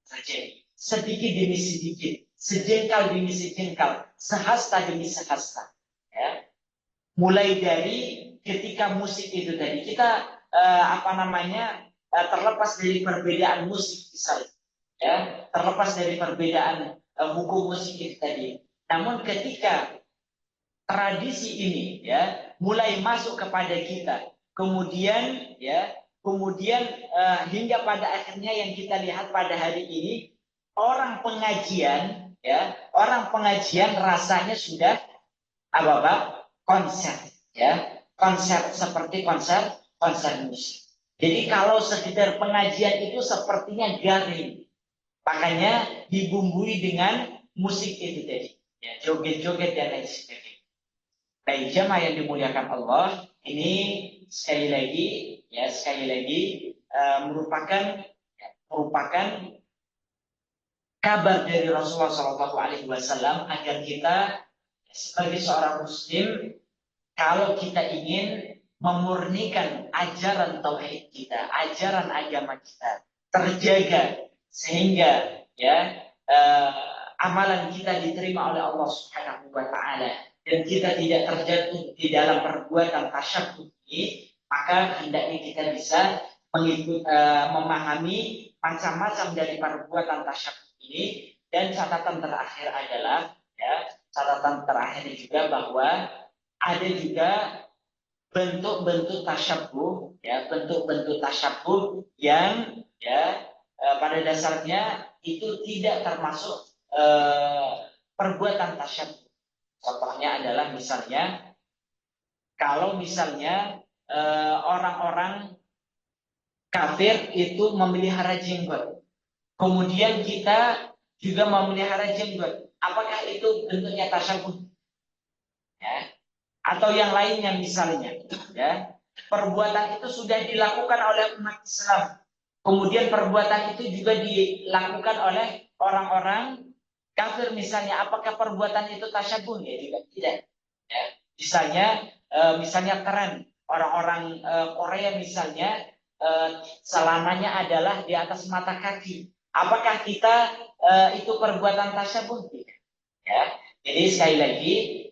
A: Terjadi sedikit demi sedikit, sejengkal demi sejengkal, sehasta demi sehasta. Ya. Mulai dari ketika musik itu tadi kita terlepas dari perbedaan musik misalnya, ya terlepas dari perbedaan hukum musik itu tadi. Namun ketika tradisi ini ya mulai masuk kepada kita, kemudian hingga pada akhirnya yang kita lihat pada hari ini orang pengajian rasanya sudah apa konser, ya konser seperti konser musik. Jadi kalau sekedar pengajian itu sepertinya garing, makanya dibumbui dengan musik itu tadi, ya joget-joget dan lain sebagainya. Baik jamaah yang dimuliakan Allah, ini sekali lagi merupakan kabar dari Rasulullah SAW agar kita sebagai seorang Muslim, kalau kita ingin memurnikan ajaran tauhid kita, ajaran agama kita terjaga sehingga eh, amalan kita diterima oleh Allah Subhanahu wa taala dan kita tidak terjatuh di dalam perbuatan tasyabbuh ini, maka hendaknya kita bisa memahami macam-macam dari perbuatan tasyabbuh ini. Dan catatan terakhir adalah catatan terakhir juga bahwa ada juga bentuk-bentuk tasyabbuh yang pada dasarnya itu tidak termasuk perbuatan tasyabbuh. Contohnya adalah misalnya kalau misalnya orang-orang kafir itu memelihara jenggot, kemudian kita juga memelihara jenggot, apakah itu bentuknya tasyabbuh? Ya. Atau yang lainnya misalnya, ya perbuatan itu sudah dilakukan oleh umat Islam, kemudian perbuatan itu juga dilakukan oleh orang-orang kafir misalnya, apakah perbuatan itu tasyabbuh? Ya juga tidak. Ya. Misalnya keren orang-orang Korea misalnya selamanya adalah di atas mata kaki, apakah kita itu perbuatan tasyabbuh? Tidak. Ya. Jadi sekali lagi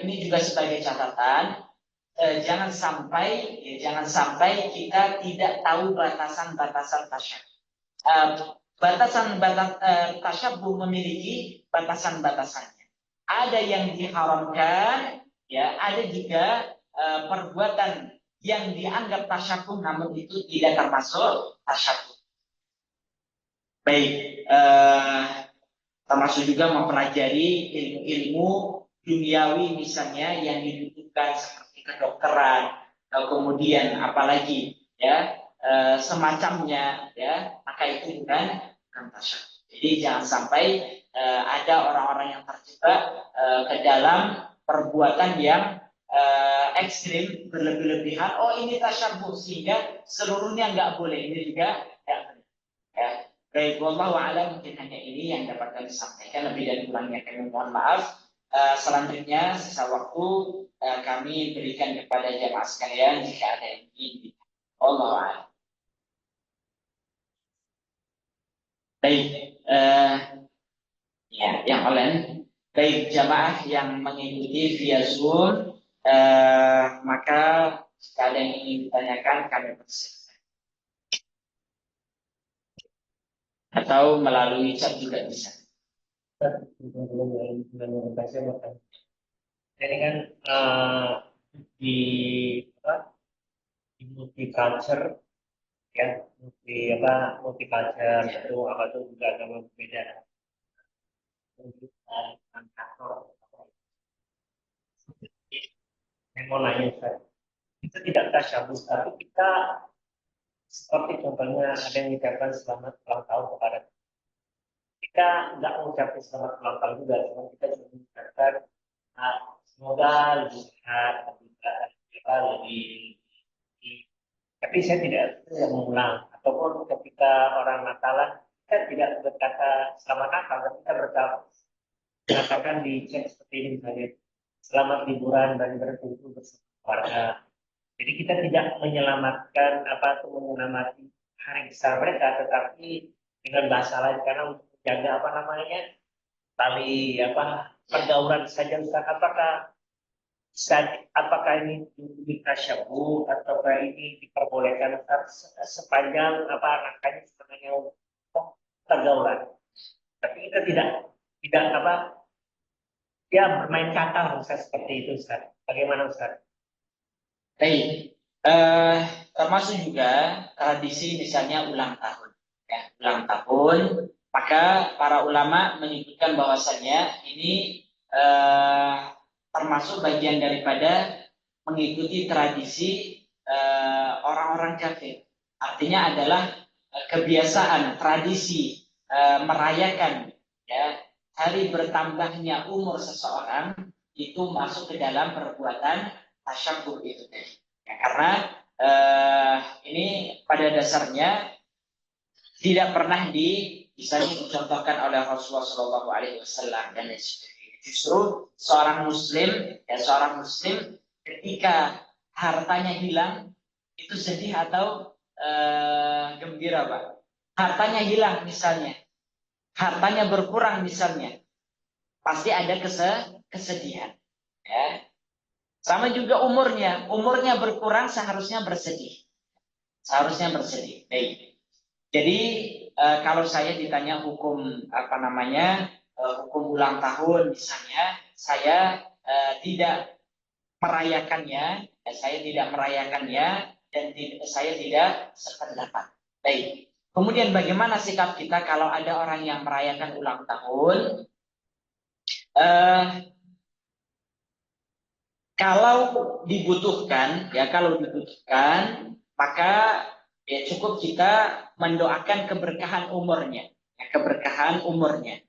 A: ini juga sebagai catatan, jangan sampai kita tidak tahu batasan-batasan tasyabbuh. Tasyabbuh memiliki batasan-batasannya. Ada yang diharamkan, ya, ada juga perbuatan yang dianggap tasyabbuh namun itu tidak termasuk tasyabbuh. Baik, termasuk juga mempelajari ilmu-ilmu duniawi misalnya yang dibutuhkan seperti kedokteran, kemudian apalagi semacamnya, ya maka itu bukan tasyabbuh. Jadi jangan sampai ada orang-orang yang terjebak ke dalam perbuatan yang ekstrim, berlebih-lebihan. Oh ini tasyabbuh sehingga seluruhnya nggak boleh, ini juga nggak boleh. Ya. Baik, wallahu a'lam, mungkin hanya ini yang dapat kami sampaikan, lebih dan kurangnya kami mohon maaf. Selanjutnya sisa waktu kami berikan kepada jamaah sekalian jika ada yang ingin. Wallahu a'lam. Baik, ya yang online. Baik, jamaah yang mengikuti via Zoom, maka jika ada yang ingin ditanyakan kami persilakan. Atau melalui chat juga bisa.
B: Ini kan di di multiculture, ya multiculture itu apa tuh juga agama berbeda. Kantor, yang mau nanya saya, itu tidak tasyabbuh, tapi kita seperti contohnya ada yang mengucapkan selamat ulang tahun kepada kita, nggak mengucapkan selamat ulang tahun juga, cuma kita cuma mengucapkan semoga lebih sehat, lebih. Tapi saya tidak mengulang, ataupun ketika orang Natalan kita tidak berkata selamat Natal, tapi kita mengatakan di chat seperti ini misalnya, selamat liburan dan berkumpul bersama keluarga. Jadi kita tidak menyelamatkan apa atau menyelamati hari besar mereka, tetapi dengan bahasa lain karena untuk menjaga apa namanya tali apa pergaulan saja Ustaz. Apakah ini ditasyabu ataukah ini diperbolehkan Ustaz, sepanjang apa rangkanya sebenarnya untuk pergaulan. Tapi kita tidak apa ya bermain kata Ustaz seperti itu Ustaz. Bagaimana Ustaz?
A: Baik, termasuk juga tradisi misalnya ulang tahun. Ya, ulang tahun, maka para ulama menyebutkan bahwasannya ini termasuk bagian daripada mengikuti tradisi orang-orang kafir. Artinya adalah kebiasaan, tradisi merayakan ya hari bertambahnya umur seseorang itu masuk ke dalam perbuatan tasyabbuh itu tadi. Ya, karena ini pada dasarnya tidak pernah dicontohkan oleh Rasulullah Shallallahu Alaihi Wasallam dan lain sebagainya. Justru seorang muslim ketika hartanya hilang itu sedih atau gembira, Pak. Hartanya hilang misalnya, hartanya berkurang misalnya, pasti ada kesedihan. Ya. Sama juga umurnya berkurang seharusnya bersedih. Baik. Jadi kalau saya ditanya hukum hukum ulang tahun misalnya, saya tidak merayakannya, dan saya tidak sependapat. Baik. Kemudian bagaimana sikap kita kalau ada orang yang merayakan ulang tahun? Kalau dibutuhkan, maka ya cukup kita mendoakan keberkahan umurnya.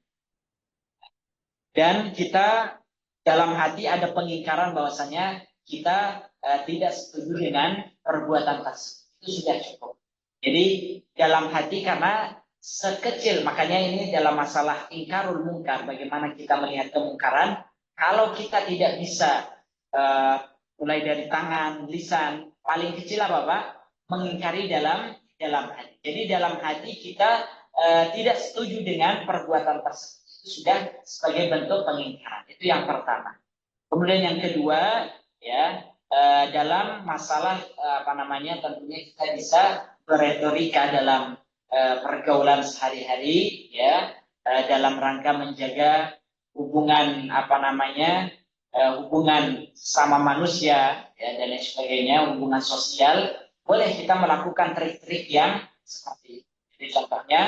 A: Dan kita dalam hati ada pengingkaran bahwasanya kita tidak setuju dengan perbuatan tersebut. Itu sudah cukup. Jadi dalam hati karena sekecil, makanya ini dalam masalah ingkarul mungkar, bagaimana kita melihat kemungkaran, kalau kita tidak bisa mulai dari tangan, lisan, paling kecil apa Pak? Mengingkari dalam hati. Jadi dalam hati kita tidak setuju dengan perbuatan tersebut. Itu sudah sebagai bentuk pengingkaran. Itu yang pertama. Kemudian yang kedua, ya dalam masalah tentunya kita bisa berretorika dalam pergaulan sehari-hari, ya dalam rangka menjaga hubungan hubungan sama manusia ya, dan lain sebagainya, hubungan sosial, boleh kita melakukan trik-trik yang seperti itu. Jadi contohnya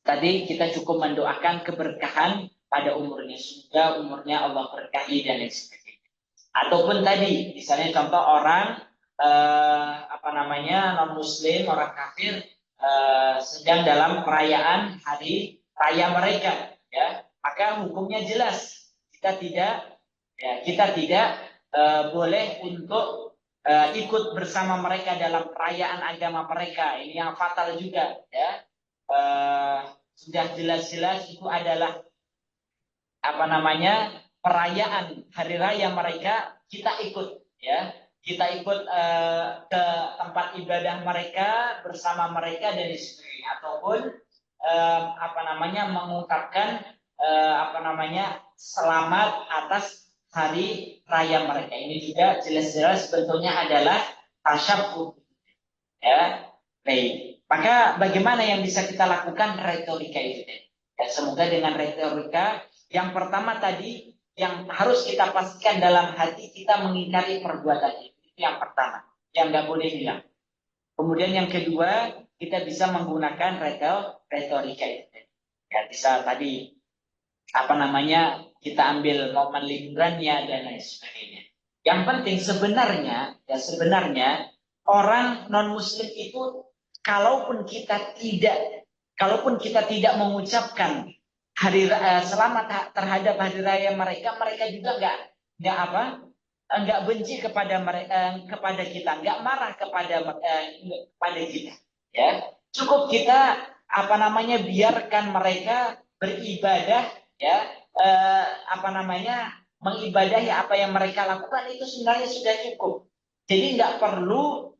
A: tadi kita cukup mendoakan keberkahan pada umurnya, semoga umurnya Allah berkahi dan lain sebagainya. Ataupun tadi misalnya contoh orang non muslim, orang kafir sedang dalam perayaan hari raya mereka, ya maka hukumnya jelas, kita tidak boleh untuk ikut bersama mereka dalam perayaan agama mereka. Ini yang fatal juga, ya. Sudah jelas-jelas itu adalah perayaan hari raya mereka, kita ikut, ya. Kita ikut ke tempat ibadah mereka, bersama mereka dan sebagainya, ataupun mengungkapkan selamat atas hari raya mereka. Ini juga jelas-jelas bentuknya adalah tasyabbuh. Ya, baik. Maka bagaimana yang bisa kita lakukan retorika itu? Ya, semoga dengan retorika yang pertama tadi yang harus kita pastikan dalam hati kita mengingkari perbuatan itu. Itu yang pertama, yang nggak boleh hilang. Kemudian yang kedua, kita bisa menggunakan retorika itu. Ya, bisa tadi kita ambil momen liburannya dan lain sebagainya. Yang penting sebenarnya orang non muslim itu kalaupun kita tidak mengucapkan selamat terhadap hari raya mereka juga nggak benci kepada kita, nggak marah kepada kita, ya cukup kita apa namanya, biarkan mereka beribadah, ya, mengibadahi apa yang mereka lakukan, itu sebenarnya sudah cukup. Jadi nggak perlu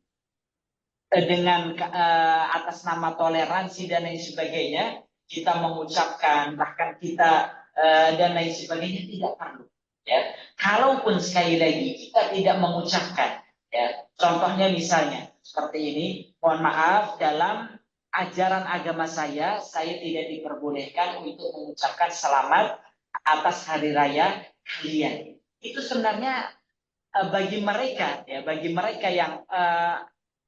A: dengan atas nama toleransi dan lain sebagainya kita mengucapkan, bahkan kita dan lain sebagainya, tidak perlu, ya. Kalaupun sekali lagi kita tidak mengucapkan, ya, contohnya misalnya seperti ini, mohon maaf, dalam ajaran agama saya tidak diperbolehkan untuk mengucapkan selamat atas hari raya kalian. Itu sebenarnya bagi mereka yang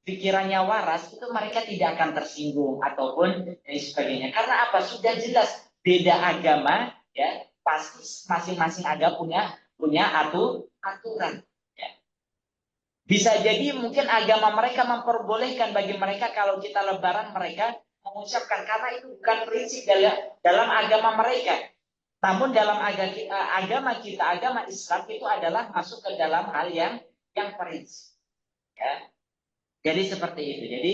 A: pikirannya waras, itu mereka tidak akan tersinggung ataupun dan sebagainya. Karena apa? Sudah jelas beda agama, ya, pasti masing-masing agama punya aturan. Ya. Bisa jadi mungkin agama mereka memperbolehkan bagi mereka kalau kita lebaran mereka mengucapkan, karena itu bukan prinsip dalam agama mereka. Namun dalam agama kita, agama Islam itu adalah masuk ke dalam hal yang prinsip. Ya. Jadi seperti itu. Jadi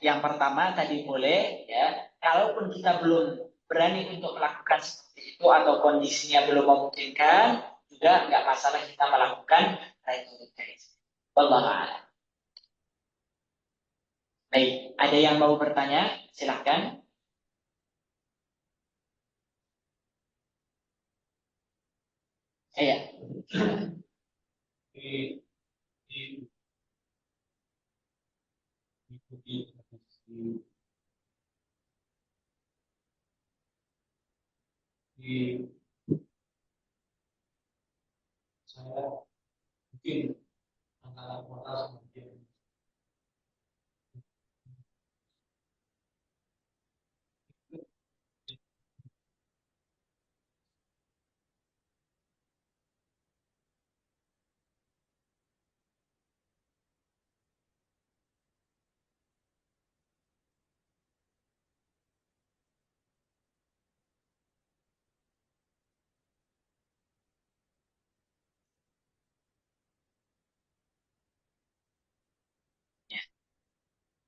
A: yang pertama tadi boleh, ya. Kalaupun kita belum berani untuk melakukan seperti itu atau kondisinya belum memungkinkan, juga nggak masalah kita melakukan ritual. Wallahu a'lam. Baik, ada yang mau bertanya? Silahkan. Iya.
C: di di diikuti di saya mungkin antara kota mungkin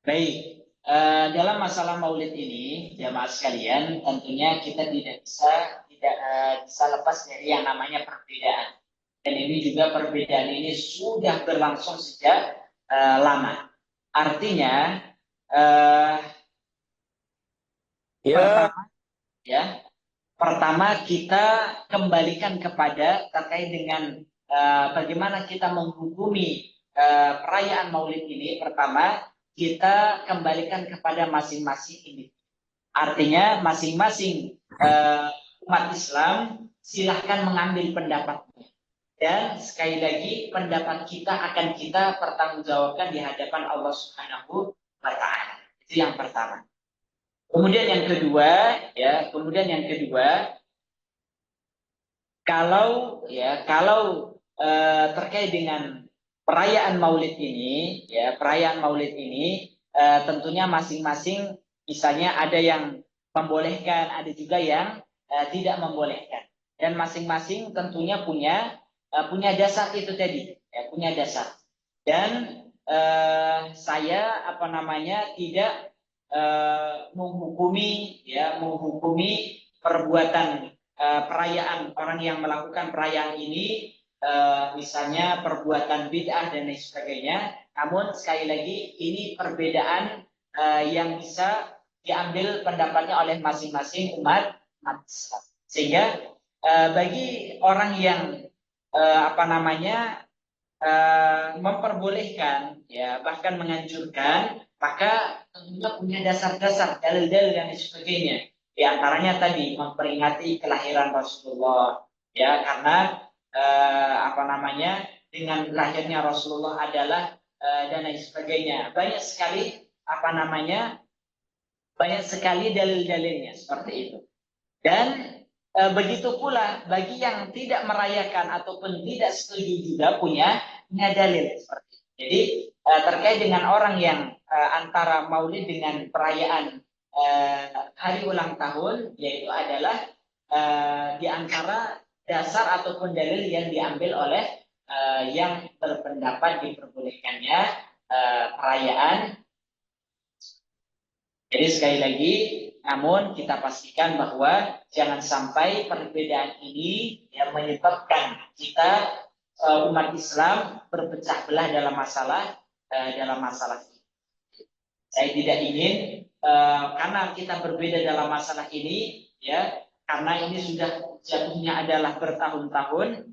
A: Baik, dalam masalah maulid ini, jamaah sekalian, tentunya kita tidak bisa lepas dari yang namanya perbedaan. Dan ini juga perbedaan ini sudah berlangsung sejak lama. Artinya, eh,
D: Ya,
A: ya, pertama kita kembalikan kepada terkait dengan bagaimana kita menghukumi perayaan Maulid ini. Pertama, kita kembalikan kepada masing-masing individu. Artinya masing-masing umat Islam silahkan mengambil pendapatnya. Dan sekali lagi pendapat kita akan kita pertanggungjawabkan di hadapan Allah Subhanahu wa taala. Itu yang pertama. Kemudian yang kedua, kalau terkait dengan perayaan Maulid ini tentunya masing-masing, misalnya ada yang membolehkan, ada juga yang tidak membolehkan, dan masing-masing tentunya punya dasar itu tadi, ya, punya dasar. Dan saya tidak menghukumi perbuatan perayaan orang yang melakukan perayaan ini, misalnya perbuatan bid'ah dan lain sebagainya. Namun sekali lagi ini perbedaan yang bisa diambil pendapatnya oleh masing-masing umat Islam. Sehingga bagi orang yang memperbolehkan, ya, bahkan menganjurkan, maka tentunya punya dasar-dasar, dalil-dalil dan sebagainya. Di antaranya tadi memperingati kelahiran Rasulullah, ya, karena dengan lahirnya Rasulullah adalah dan lain sebagainya. Banyak sekali dalil-dalilnya seperti itu. Dan begitu pula bagi yang tidak merayakan ataupun tidak setuju juga punya dalil seperti itu. Jadi terkait dengan orang yang antara maulid dengan perayaan hari ulang tahun, yaitu adalah di antara dasar ataupun dalil yang diambil oleh yang berpendapat diperbolehkannya perayaan Jadi sekali lagi, namun kita pastikan bahwa jangan sampai perbedaan ini yang menyebabkan kita umat Islam berpecah belah dalam masalah ini. Saya tidak ingin karena kita berbeda dalam masalah ini, ya, karena ini sudah jatuhnya adalah bertahun-tahun,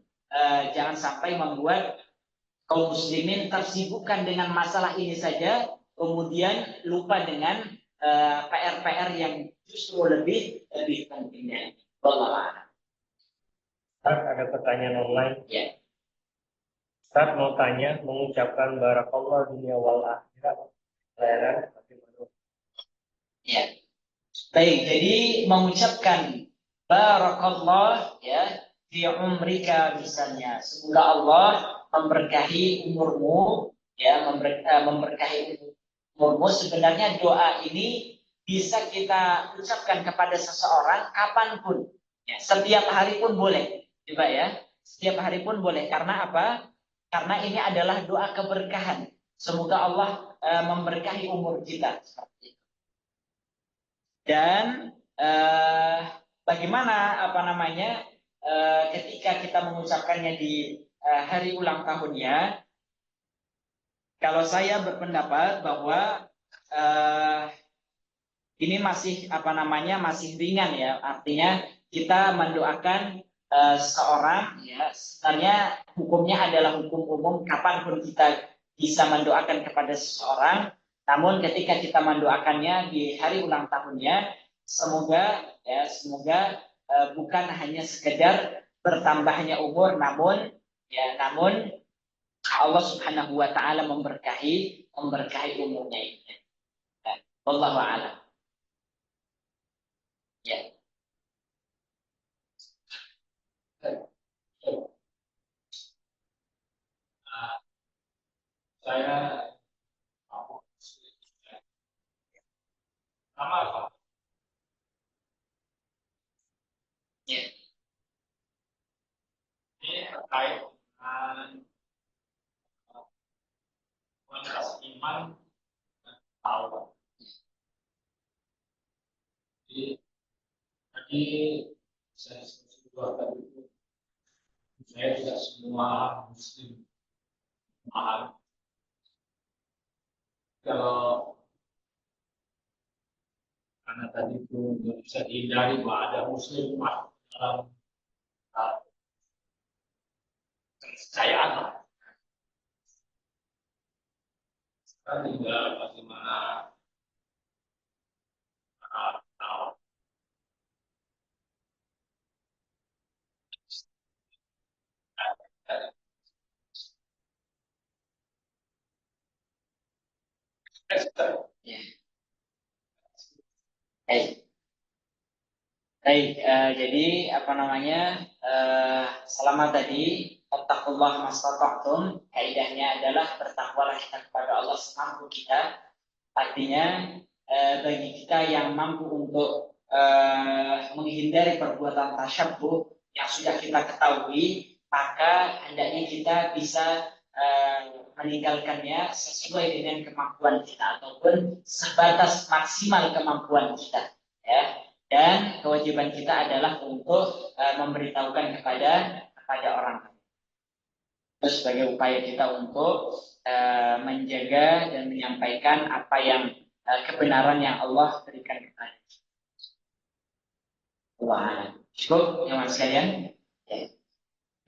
A: jangan sampai membuat kaum muslimin tersibukkan dengan masalah ini saja, kemudian lupa dengan PR-PR yang justru lebih pentingnya. Wallah.
B: Ustaz, ada pertanyaan online.
A: Ya.
B: Ustaz mau tanya, mengucapkan barakallah dunia wal akhirat. Layanan bagaimana?
A: Ya. Baik, jadi mengucapkan barakallah ya fi umrika misalnya. Semoga Allah memberkahi umurmu ya, memberkahi umurmu. Sebenarnya doa ini bisa kita ucapkan kepada seseorang kapanpun. Ya, setiap hari pun boleh. Coba ya. Setiap hari pun boleh. Karena apa? Karena ini adalah doa keberkahan. Semoga Allah memberkahi umur kita. Seperti itu. Dan bagaimana ketika kita mengucapkannya di hari ulang tahunnya, kalau saya berpendapat bahwa ini masih masih ringan ya, artinya kita mendoakan seorang ya, sebenarnya hukumnya adalah hukum umum kapanpun kita bisa mendoakan kepada seseorang. Namun ketika kita mendoakannya di hari ulang tahunnya, semoga bukan hanya sekedar bertambahnya umur, namun Allah Subhanahu wa taala memberkahi umurnya ini. Wallahu a'lam. Ya.
C: Saya sama Pak.
A: Ya.
C: Ini terkait dengan kualitas iman dan taubat. Jadi tadi saya sebut tadi itu saya tidak semua muslim paham. Kalau karena tadi itu nggak bisa dihindari bahwa ada muslim masuk dalam kepercayaan. Sekarang tinggal bagaimana tahu.
A: Ya. Baik. Baik, jadi selama tadi attaqullah mastata'tum, kaidahnya adalah bertakwalah kita kepada Allah semampu kita. Artinya bagi kita yang mampu untuk menghindari perbuatan tasyabbuh yang sudah kita ketahui, maka hendaknya kita bisa meninggalkannya sesuai dengan kemampuan kita ataupun sebatas maksimal kemampuan kita, ya. Dan kewajiban kita adalah untuk memberitahukan kepada orang lain. Itu sebagai upaya kita untuk menjaga dan menyampaikan apa yang kebenaran yang Allah berikan kepada kita. Wah, cukup teman sekalian. Ya.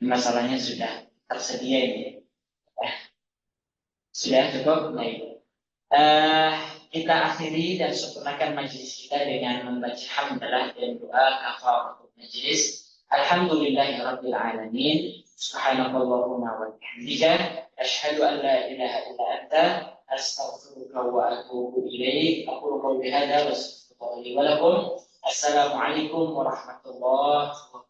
A: Masalahnya sudah tersedia ini. Sudah cukup, baik. Kita akhiri dan sempurnakan majelis kita dengan membaca hamdalah dan doa kafaratul majelis. Alhamdulillahirabbil alamin. Subhanakallahumma wa bihamdika asyhadu an la ilaha illa anta astaghfiruka wa atubu ilaik. Aqulu qawli hadza wa astaghfirullaha li wa lakum. Assalamualaikum warahmatullahi wabarakatuh.